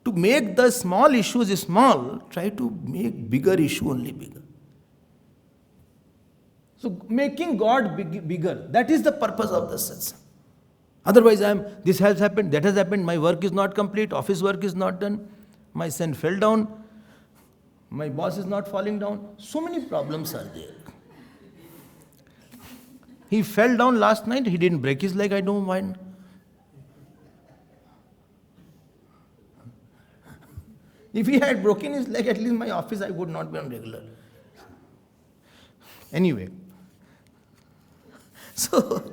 To make the small issues small, try to make bigger issue only bigger. So making God bigger, that is the purpose of the satsang. Otherwise this has happened, that has happened, my work is not complete, office work is not done, my son fell down, my boss is not falling down. So many problems are there. He fell down last night, he didn't break his leg, I don't mind. If he had broken his leg, at least my office I would not be on regular. Anyway, so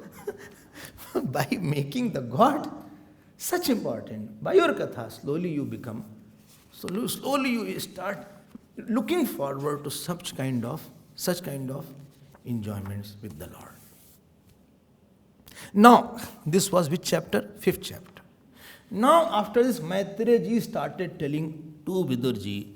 by making the God such important, by your katha, slowly you become, slowly you start looking forward to such kind of enjoyments with the Lord. Now, this was which chapter? 5th chapter. Now, after this, Maitreya ji started telling to Vidur ji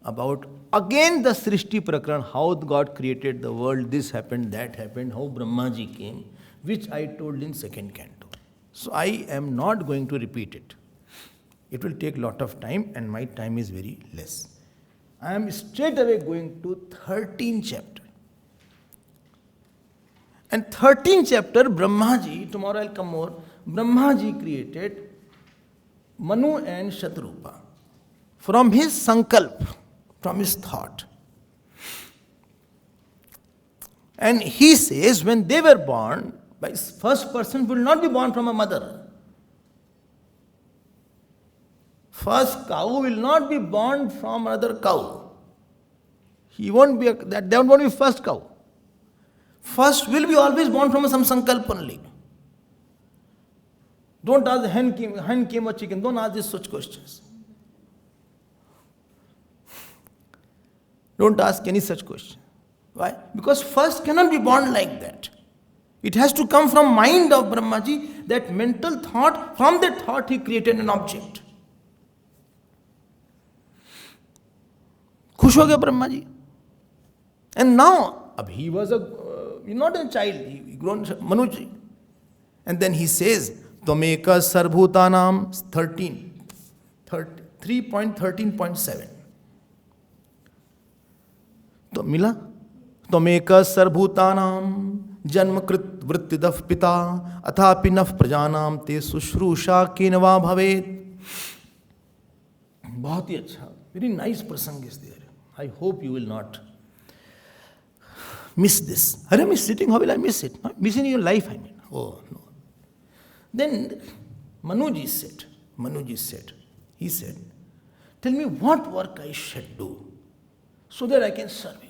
about again the Srishti Prakran, how God created the world, this happened, that happened, how Brahma ji came, which I told in 2nd canto. So I am not going to repeat it. It will take lot of time and my time is very less. I am straight away going to 13th chapter. And 13th chapter, Brahma ji, tomorrow I'll come more, Brahma ji created Manu and Shatrupa from his sankalp, from his thought. And he says when they were born, by first person will not be born from a mother. First cow will not be born from another cow. He won't be, that won't be first cow. First will be always born from some sankalp only. Don't ask hen came or chicken. Don't ask these such questions. Don't ask any such question. Why? Because first cannot be born like that. It has to come from mind of Brahmaji, that mental thought. From that thought he created an object. Khush ho gaya Brahma ji. And now, he was not a child, he grown Manu ji. And then he says, Tvameka Sarvbhutanam 3.13.7. तो मिला त्वमेक सर्वभूतानां जन्मकृत वृत्तिदः पिता अथापि नः प्रजानां ते शुश्रूषा केन वा भवेत्. बहुत ही अच्छा, very nice प्रसंग is there. I hope you will not miss this. Are I sitting? How will I miss it? Miss in your life, I mean. Oh no. Then Manuji said, he said, tell me what work I should do so that I can serve you.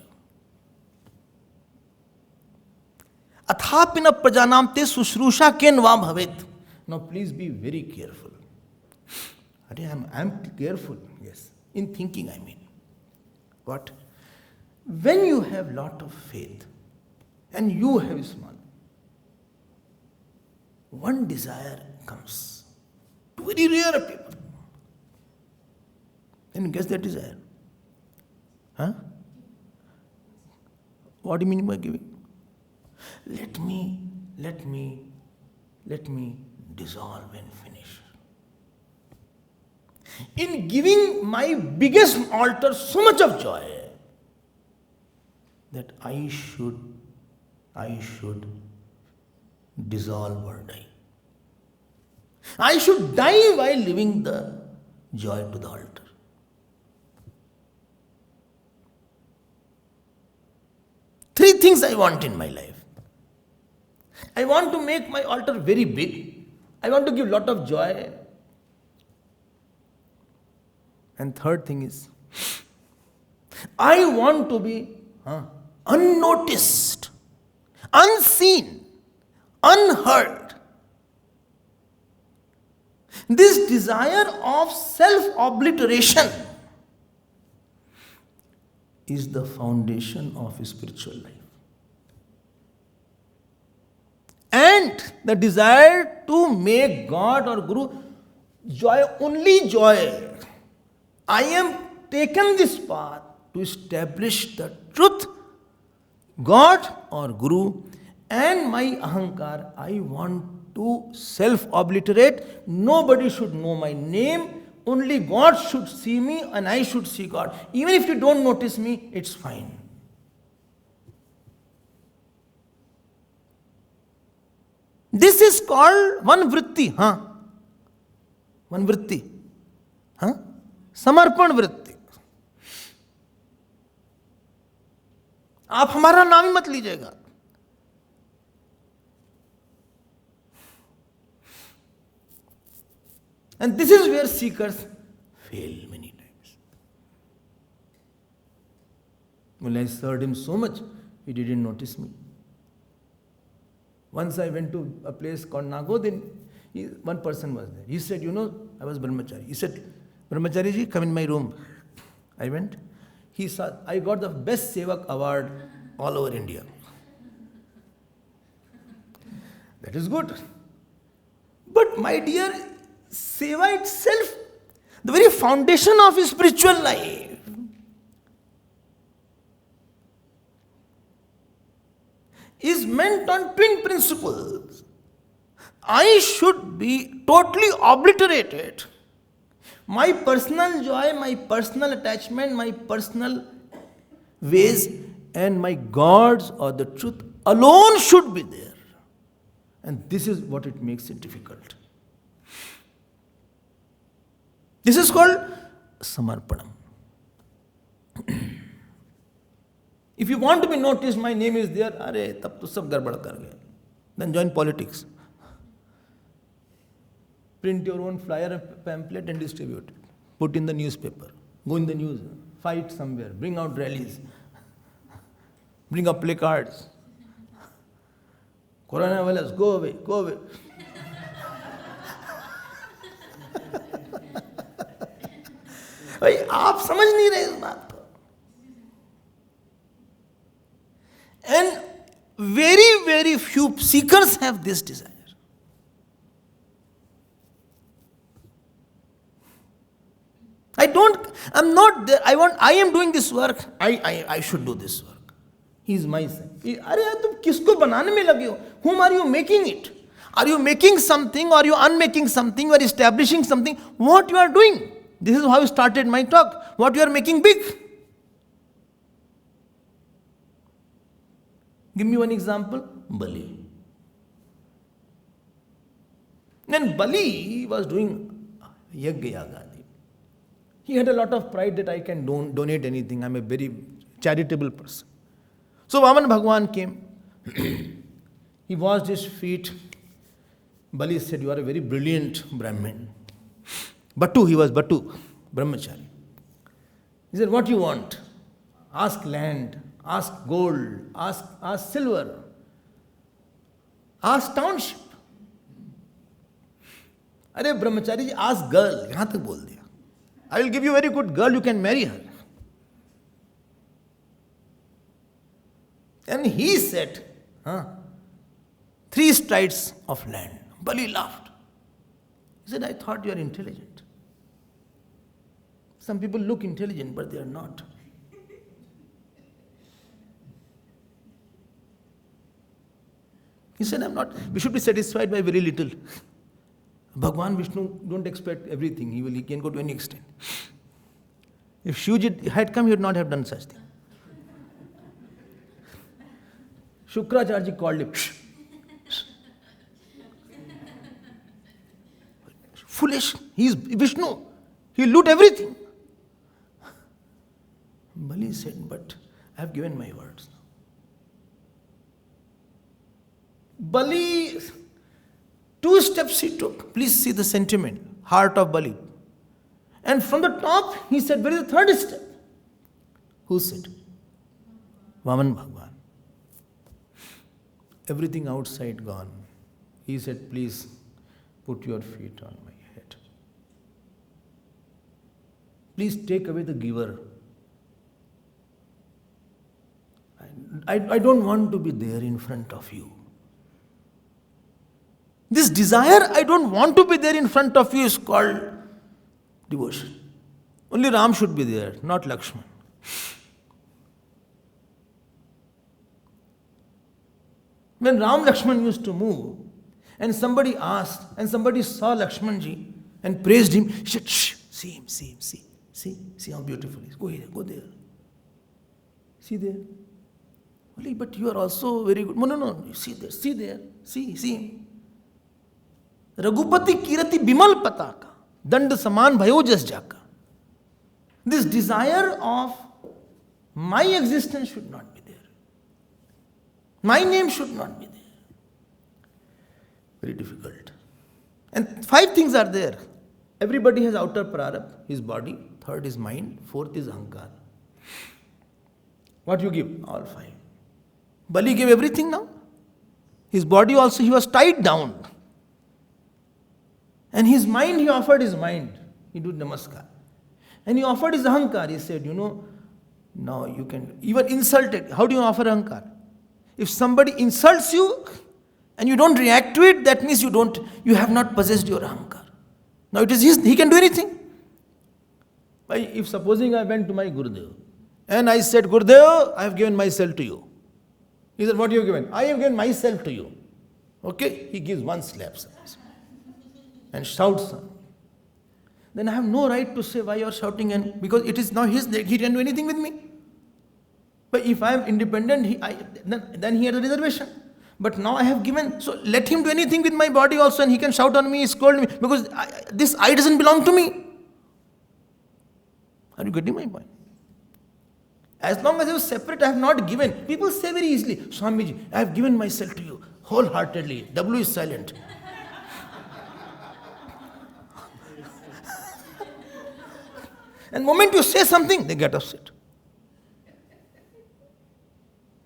Athapina prajanam te sushrusha ken va bhavet. Now please be very careful. I am careful, yes. In thinking, I mean. What? When you have lot of faith and you have small, one desire comes. Very rare people. Can you guess that desire? Huh? What do you mean by giving? Let me dissolve and finish. In giving my biggest altar so much of joy that I should dissolve or die. I should die while leaving the joy to the altar. Three things I want in my life. I want to make my altar very big. I want to give lot of joy. And third thing is, I want to be unnoticed, unseen, unheard. This desire of self-obliteration is the foundation of spiritual life. And the desire to make God or Guru joy, only joy. I am taken this path to establish the truth, God or Guru, and my ahankar, I want to self-obliterate. Nobody should know my name. Only God should see me and I should see God. Even if you don't notice me, it's fine. This is called one vritti. One vritti. समर्पण वृत्ति. आप हमारा नाम ही मत लीजिएगा. And this is where seekers fail many times. Well, I served him so much, he didn't notice me. Once I went to a place called Nago, then one person was there. He said, I was brahmachari. He said, Brahmachari ji, come in my room. I went. He said, I got the best Sevak award all over India. That is good. But my dear, Seva itself, the very foundation of his spiritual life, is meant on twin principles. I should be totally obliterated. My personal joy, my personal attachment, my personal ways, and my God's or the truth alone should be there. And this is what it makes it difficult. This is called Samarpanam. If you want to be noticed, my name is there, arey, tab to sab garbad kar gaye. Then join politics. Print your own flyer and pamphlet and distribute it. Put in the newspaper. Go in the news. Fight somewhere. Bring out rallies. Bring up placards. Corona virus, go away, go away. भाई आप समझ नहीं रहे इस बात को. And very, very few seekers have this desire. I'm not there. I am doing this work. I should do this work. He is my son. अरे यार तुम किसको बनाने में लगे हो? Whom are you making it? Are you making something or are you unmaking something or establishing something? What you are doing? This is how I started my talk. What you are making big. Give me one example. Bali. Then Bali was doing Yagya Yaga. He had a lot of pride that I can donate anything. I'm a very charitable person. So Vaman Bhagwan came. He washed his feet. Bali said, you are a very brilliant Brahmin. Batu, he was Batu, Brahmachari. He said, what you want? Ask land, ask gold, ask silver, ask township. Arey Brahmachari ji, ask girl. Yahan tak bol diya. I will give you a very good girl, you can marry her. And he said, 3 strides of land. Bali laughed. He said, I thought you are intelligent. Some people look intelligent, but they are not. He said, I'm not. We should be satisfied by very little. Bhagwan Vishnu don't expect everything. He can go to any extent. If Shivji had come, he would not have done such thing. Shukracharya called him. Foolish. He is Vishnu. He will loot everything. Bali said, but I have given my words. Bali, 2 steps he took. Please see the sentiment, heart of Bali. And from the top, he said, where is the 3rd step? Who said? Vaman Bhagwan. Everything outside gone. He said, please put your feet on my head. Please take away the giver. I don't want to be there in front of you. This desire, I don't want to be there in front of you, is called devotion. Only Ram should be there, not Lakshman. When Ram Lakshman used to move, and somebody asked, and somebody saw Lakshmanji and praised him, he said, shh, see him, see how beautiful he is. Go here, go there. See there. Only, but you are also very good. No, see there, see him. Raghupati kirati bimal pataka, dand saman bhayo jas jaka. This desire of my existence should not be there. My name should not be there. Very difficult. And 5 things are there. Everybody has outer prarabdha, his body. 3rd is mind. 4th is ahankar. What you give? All 5. Bali gave everything now. His body also, he was tied down. And his mind, he offered his mind. He did namaskar. And he offered his ahankar. He said, Now you can even insult it. How do you offer ahankar? If somebody insults you and you don't react to it, that means you have not possessed your ahankar. Now it is his, he can do anything. If supposing I went to my Gurudev and I said, Gurudev, I have given myself to you. He said, what you have given? I have given myself to you. Okay? He gives one slap and shouts. Then I have no right to say why you are shouting, and because it is not his, he can do anything with me. But if I am independent, then he had a reservation. But now I have given, so let him do anything with my body also, and he can shout on me, scold me, because this I doesn't belong to me. Are you getting my point? As long as I was separate, I have not given. People say very easily, Swamiji, I have given myself to you wholeheartedly. W is silent. And the moment you say something, they get upset.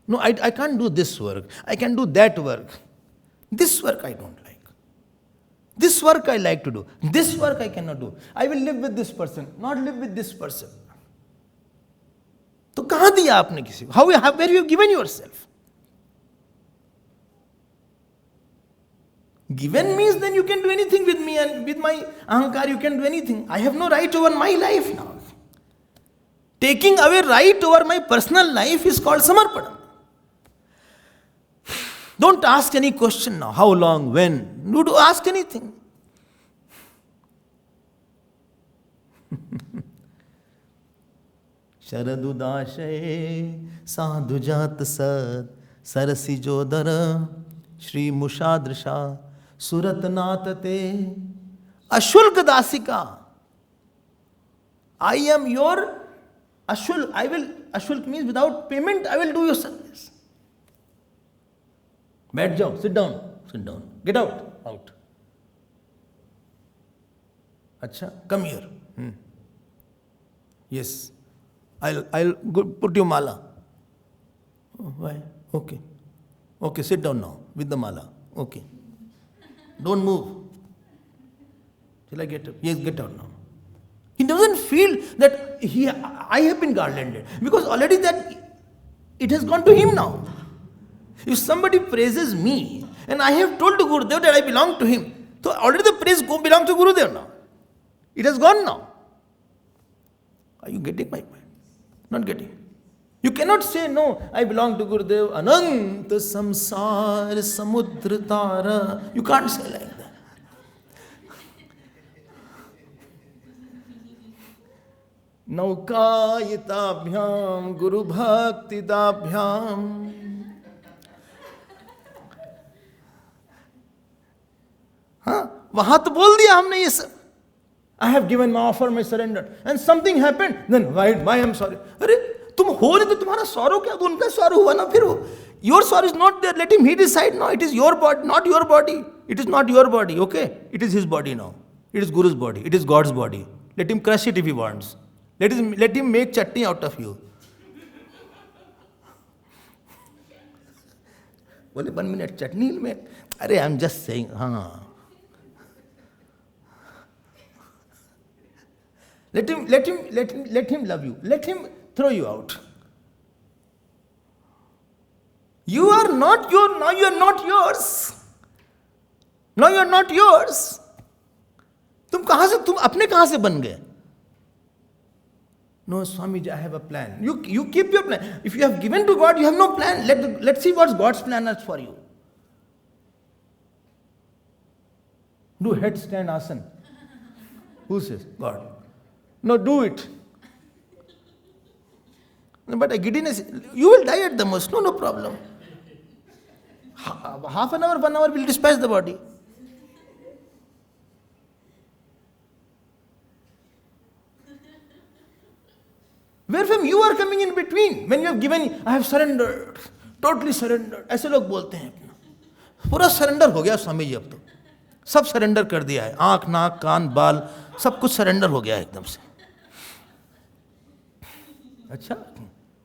No, I can't do this work. I can do that work. This work I don't like. This work I like to do. This work I cannot do. I will live with this person, not live with this person. तो कहाँ दिया आपने किसी को? Where you have given yourself? Given means then you can do anything with me, and with my ahankar you can do anything. I have no right over my life now. Taking away right over my personal life is called samarpanam. Don't ask any question now. How long? When? You do ask anything. Sharadudashaye sadhujat sad sarasi jodara Shri Mushadrisha Suratnatate Ashulk Dasika. I am your Ashulk. Ashulk means without payment I will do your service. Baith jao, sit down, get out. Acha, come here. Yes, I'll put your mala. Oh, why? Okay, sit down now with the mala. Okay. Don't move. Till I get up. Yes, get out now. He doesn't feel that I have been garlanded, because already that it has gone to him now. If somebody praises me and I have told to Gurudev that I belong to him, so already the praise belongs to Gurudev now. It has gone now. Are you getting my point? Not getting. You cannot say, no, I belong to Gurudev, Ananta Samsar Samudra Tara. You can't say like that. Naukayitabhyam Guru Bhakti Dabhyam. वहां तो बोल दिया हमने ये सब. I have given my offer, my surrender, and something happened. Then why I'm sorry? अरे तुम हो रहे तो तुम्हारा sorrow क्या? तो उनका sorrow हुआ ना फिर वो. Your sorrow is not there. Let him he decide. No, it is your body, not your body. It is not your body. Okay, it is his body now. It is Guru's body. It is God's body. Let him crush it if he wants. Let him make chutney out of you. बोले 1 minute chutney will make. अरे I'm just saying. हाँ. Let him love you. Let him throw you out. You are not now you are not yours. Now you are not yours. तुम अपने कहाँ से बन गए? No, Swamiji, I have a plan. You keep your plan. If you have given to God, you have no plan. Let's see what God's plan is for you. Do headstand asana. Who says? God. No, do it. But a giddiness, you will die at the most. No problem. Half an hour, 1 hour will dispatch the body. Where from you are coming in between? When you have given, I have surrendered, totally surrendered. ऐसे लोग बोलते हैं अपना. पूरा surrender हो गया स्वामी जी अब तो. सब surrender कर दिया है. आँख, नाक, कान, बाल, सब कुछ surrender हो गया है एकदम से. अच्छा,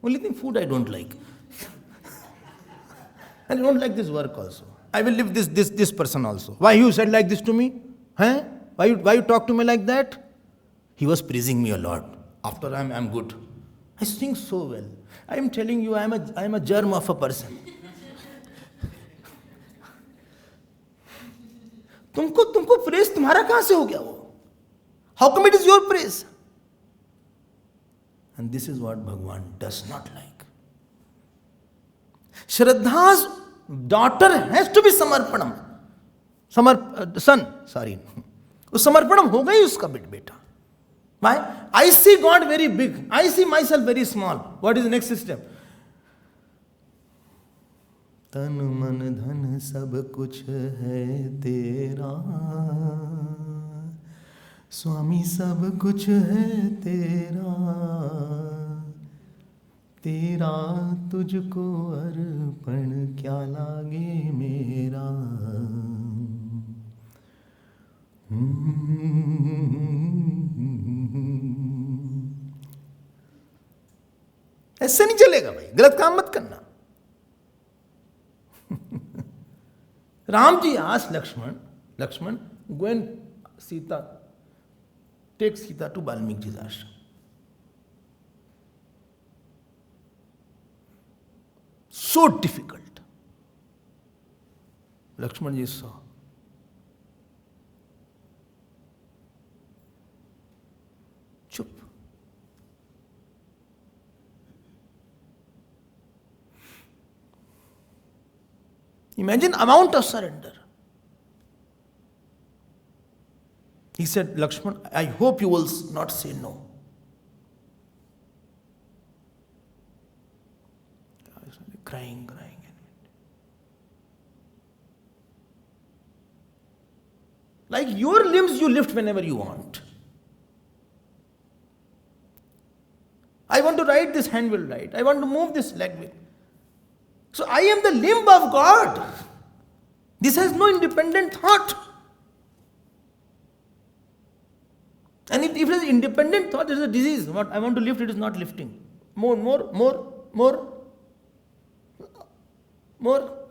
only thing food I don't like. And I don't like this work also. I will leave this person also. Why you said like this to me? Huh? Why you talk to me like that? He was praising me a lot. After I'm good. I sing so well. I am telling you, I am a germ of a person. तुमको press तुम्हारा कहां से हो गया वो? How come it is your praise? And this is what Bhagavan does not like. Shraddha's daughter has to be samarpanam. Son, sorry. वो समर्पणम हो गई उसका बेटा. Why? I see God very big. I see myself very small. What is the next step? तन मन धन सब कुछ है तेरा, स्वामी सब कुछ है तेरा, तेरा तुझको अर्पण क्या लागे मेरा. ऐसे नहीं चलेगा भाई, गलत काम मत करना. Ram ji asked Lakshman, go and take Sita to Valmiki's ashram. So difficult. Lakshman ji saw. Chup. Imagine amount of surrender. He said, Lakshman, I hope you will not say no. Crying. Like your limbs you lift whenever you want. I want to ride this hand will ride. I want to move this leg will. So I am the limb of God. This has no independent thought. And if it is independent thought, it is a disease. What I want to lift, it is not lifting. More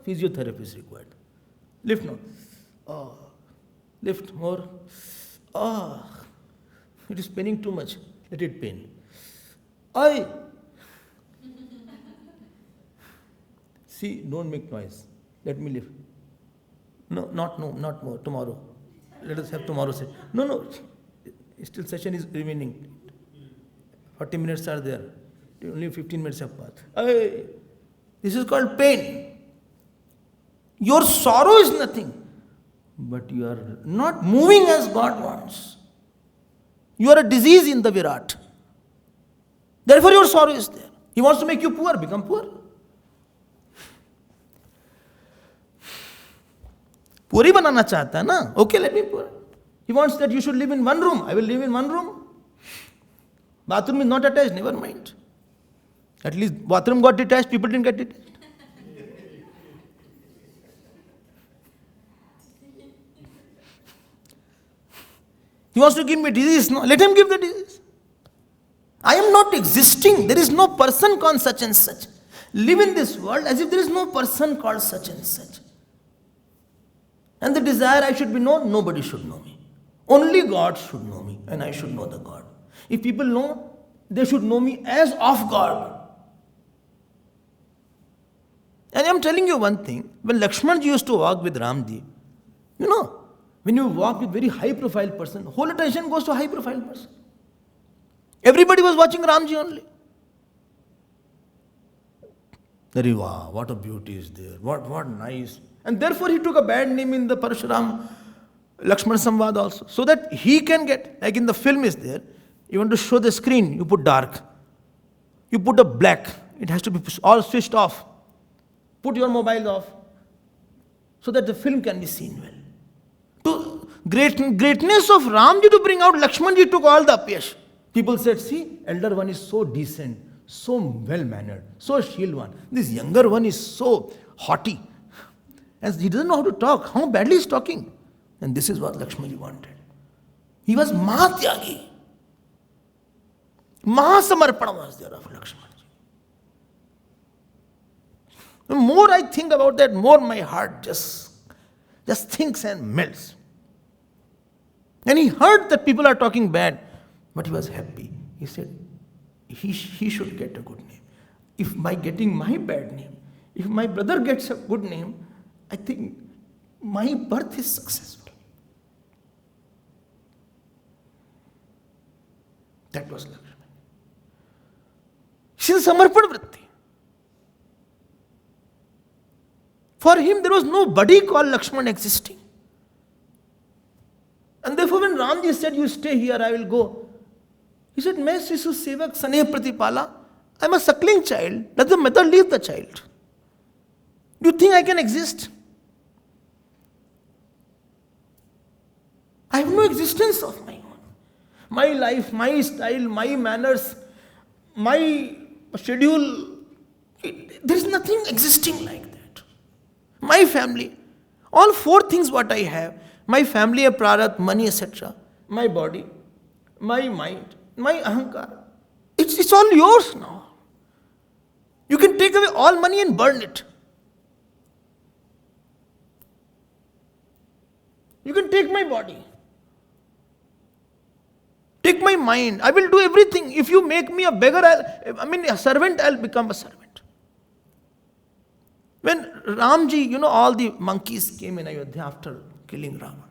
physiotherapy is required. Lift now. Lift more. It is paining too much. Let it pain. See, don't make noise. Let me lift. No, not more. Tomorrow. Let us have tomorrow. No. Still session is remaining. 40 minutes are there. Only 15 minutes have passed. This is called pain. Your sorrow is nothing. But you are not moving as God wants. You are a disease in the Virat. Therefore your sorrow is there. He wants to make you poor. Become poor. Poor ही बनाना चाहता है ना? Okay, let me poor. He wants that you should live in one room. I will live in one room. Bathroom is not attached. Never mind. At least bathroom got detached. People didn't get detached. He wants to give me disease. No, let him give the disease. I am not existing. There is no person called such and such. Live in this world as if there is no person called such and such. And the desire I should be known, nobody should know me. Only God should know me and I should know the God. If people know, they should know me as of God. And I am telling you one thing. When Lakshman ji used to walk with Ramji, when you walk with very high profile person, whole attention goes to high profile person. Everybody was watching Ramji only. Wow, what a beauty is there. What nice. And therefore he took a bad name in the Parshuram Lakshman Samvad also. So that he can get, like in the film is there, you want to show the screen, you put dark. You put a black. It has to be all switched off. Put your mobile off. So that the film can be seen well. To greatness of Ramji to bring out, Lakshmanji took all the apyash. People said, see, elder one is so decent, so well-mannered, so shieldwan. This younger one is so haughty. And he doesn't know how to talk. How badly he is talking. And this is what Lakshmanji wanted. He was Mahatyagi. Mahasamarpana was there of Lakshmanji. The more I think about that, more my heart just thinks and melts. And he heard that people are talking bad, but he was happy. He said, he should get a good name. If by getting my bad name, if my brother gets a good name, I think my birth is successful. That was Lakshman. She is Samarpan Vritti. For him, there was nobody called Lakshman existing. And therefore, when Ramji said, you stay here, I will go. He said, Main Sisu Sevak Saneh Pratipala. I am a suckling child. Let the mother leave the child. Do you think I can exist? I have no existence of my own. My life, my style, my manners, my schedule, there is nothing existing like that. My family, all four things what I have, my family, a prarath, money, etc., my body, my mind, my ahankar, it's all yours now. You can take away all money and burn it. You can take my body. Take my mind. I will do everything. If you make me a beggar, a servant, I'll become a servant. When Ramji, all the monkeys came in Ayodhya after killing Rama.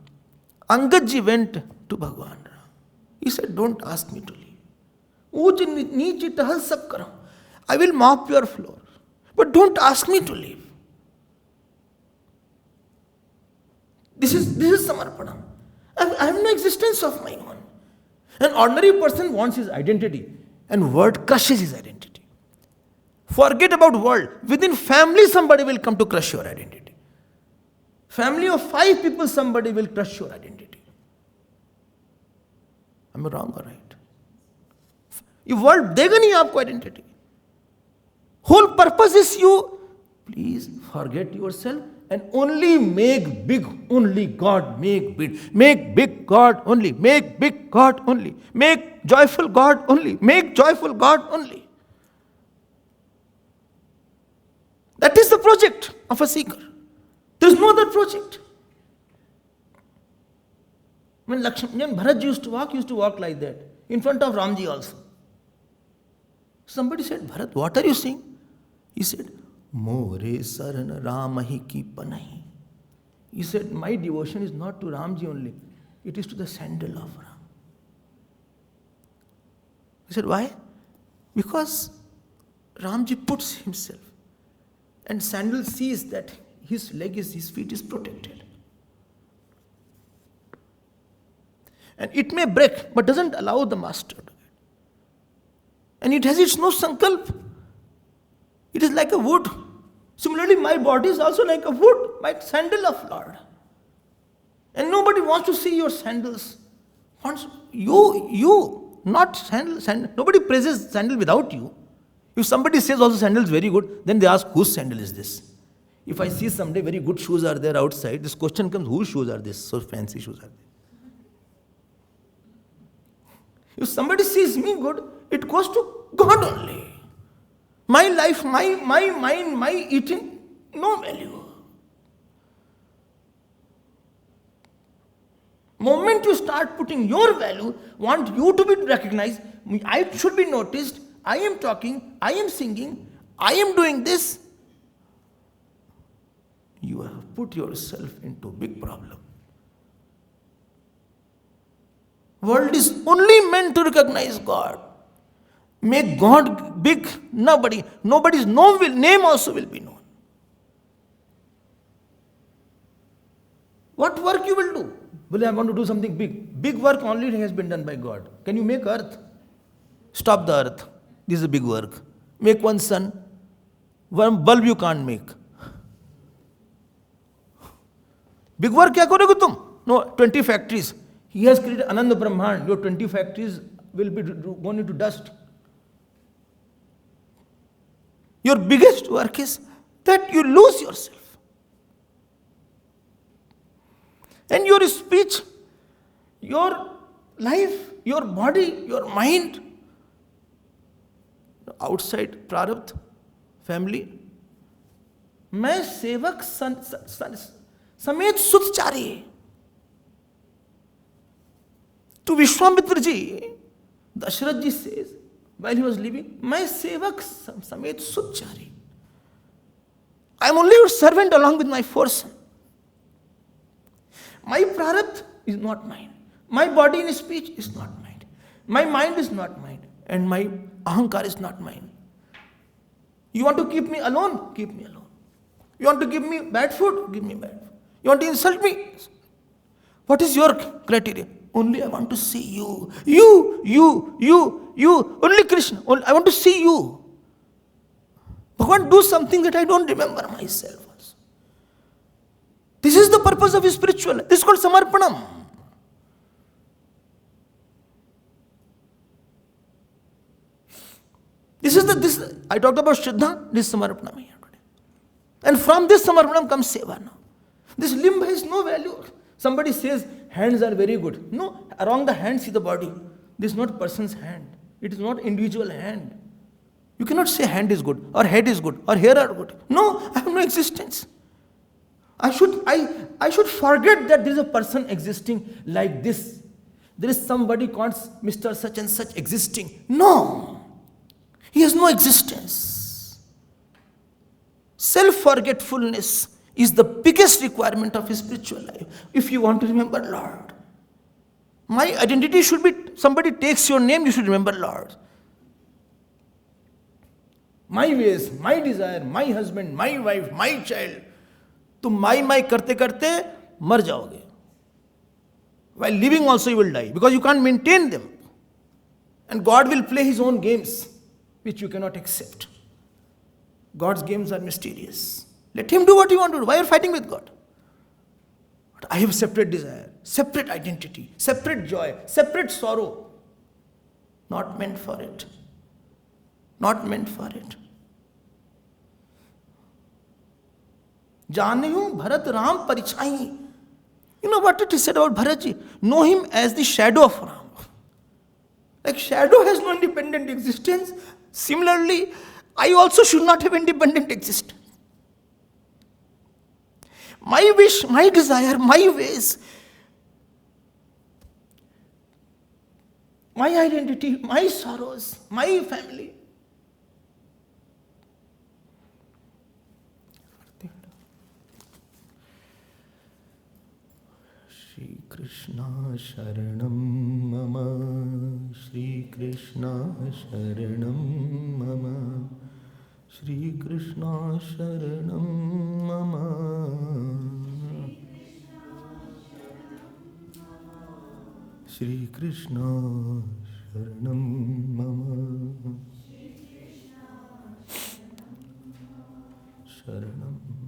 Angadji went to Bhagavan Ram. He said, don't ask me to leave. I will mop your floor. But don't ask me to leave. This is Samarpanam. I have no existence of my own. An ordinary person wants his identity, and word crushes his identity. Forget about world. Within family, somebody will come to crush your identity. Family of 5 people, somebody will crush your identity. Am I wrong or right? You world dega nahi aapko identity. Whole purpose is you, please forget yourself and only make big, only God make big. Make big God only, make big God only, make joyful God only, make joyful God only. That is the project of a seeker. There is no other project. When Bharat used to walk like that, in front of Ramji also. Somebody said, Bharat, what are you saying? He said, More saran Ramahi ki panahi. He said, my devotion is not to Ramji only. It is to the sandal of Ram. He said, why? Because Ramji puts himself and sandal sees that his feet is protected. And it may break, but doesn't allow the master to get. And it has its no sankalp. It is like a wood. Similarly, my body is also like a wood, my sandal of Lord. And nobody wants to see your sandals. Wants you, not sandal. Nobody praises sandal without you. If somebody says also sandal is very good, then they ask, whose sandal is this? If I see someday very good shoes are there outside, this question comes, whose shoes are this? So fancy shoes are there. If somebody sees me good, it goes to God only. My life, my mind, my eating, no value. Moment you start putting your value, want you to be recognized, I should be noticed, I am talking, I am singing, I am doing this, you have put yourself into big problem. World is only meant to recognize God. Make God big, nobody's name also will be known. What work you will do? Well, I want to do something big. Big work only has been done by God. Can you make earth? Stop the earth. This is a big work. Make one sun. One bulb you can't make. Big work kya karoge tum? No, 20 factories. He has created Ananda Brahman. Your 20 factories will be gone into dust. Your biggest work is that you lose yourself. And your speech, your life, your body, your mind, outside prarabdha, family. मैं सेवक समेत सुतचारी. To Vishwamitra ji, Dasharath ji says, while he was living, my sevak samet suchari. I am only your servant along with my 4 sons. My prarabdha is not mine. My body and speech is not mine. My mind is not mine. And my ahankar is not mine. You want to keep me alone? Keep me alone. You want to give me bad food? Give me bad food. You want to insult me? What is your criteria? Only I want to see you. You. Only Krishna. Only I want to see you. Bhagavan, do something that I don't remember myself. This is the purpose of spiritual life. This is called samarpanam. This I talked about Shraddha, this samarpanam here today. And from this samarpanam comes seva now. This limb has no value. Somebody says hands are very good. No, around the hand see the body. This is not person's hand. It is not individual hand. You cannot say hand is good, or head is good, or hair are good. No, I have no existence. I should forget that there is a person existing like this. There is somebody called Mr. Such and Such existing. No, he has no existence. Self-forgetfulness is the biggest requirement of spiritual life. If you want to remember Lord, my identity should be, somebody takes your name, you should remember Lord. My ways, my desire, my husband, my wife, my child. तुम माई करते करते मर जाओगे. While living also you will die, because you can't maintain them. And God will play his own games, which you cannot accept. God's games are mysterious. Let him do what he wants to do. Why are you fighting with God? But I have separate desire, separate identity, separate joy, separate sorrow. Not meant for it. Not meant for it. Janyu Bharat Ram Parichayi. You know what it is said about Bharatji? Know him as the shadow of Ram. Like shadow has no independent existence. Similarly, I also should not have independent existence. My wish, my desire, my ways, my identity, my sorrows, my family. Shri Krishna Sharanam Mama, Shri Krishna Sharanam Mama, Shri Krishna Sharanam Mama, Shri Krishna Sharanam Mama, Sharanam.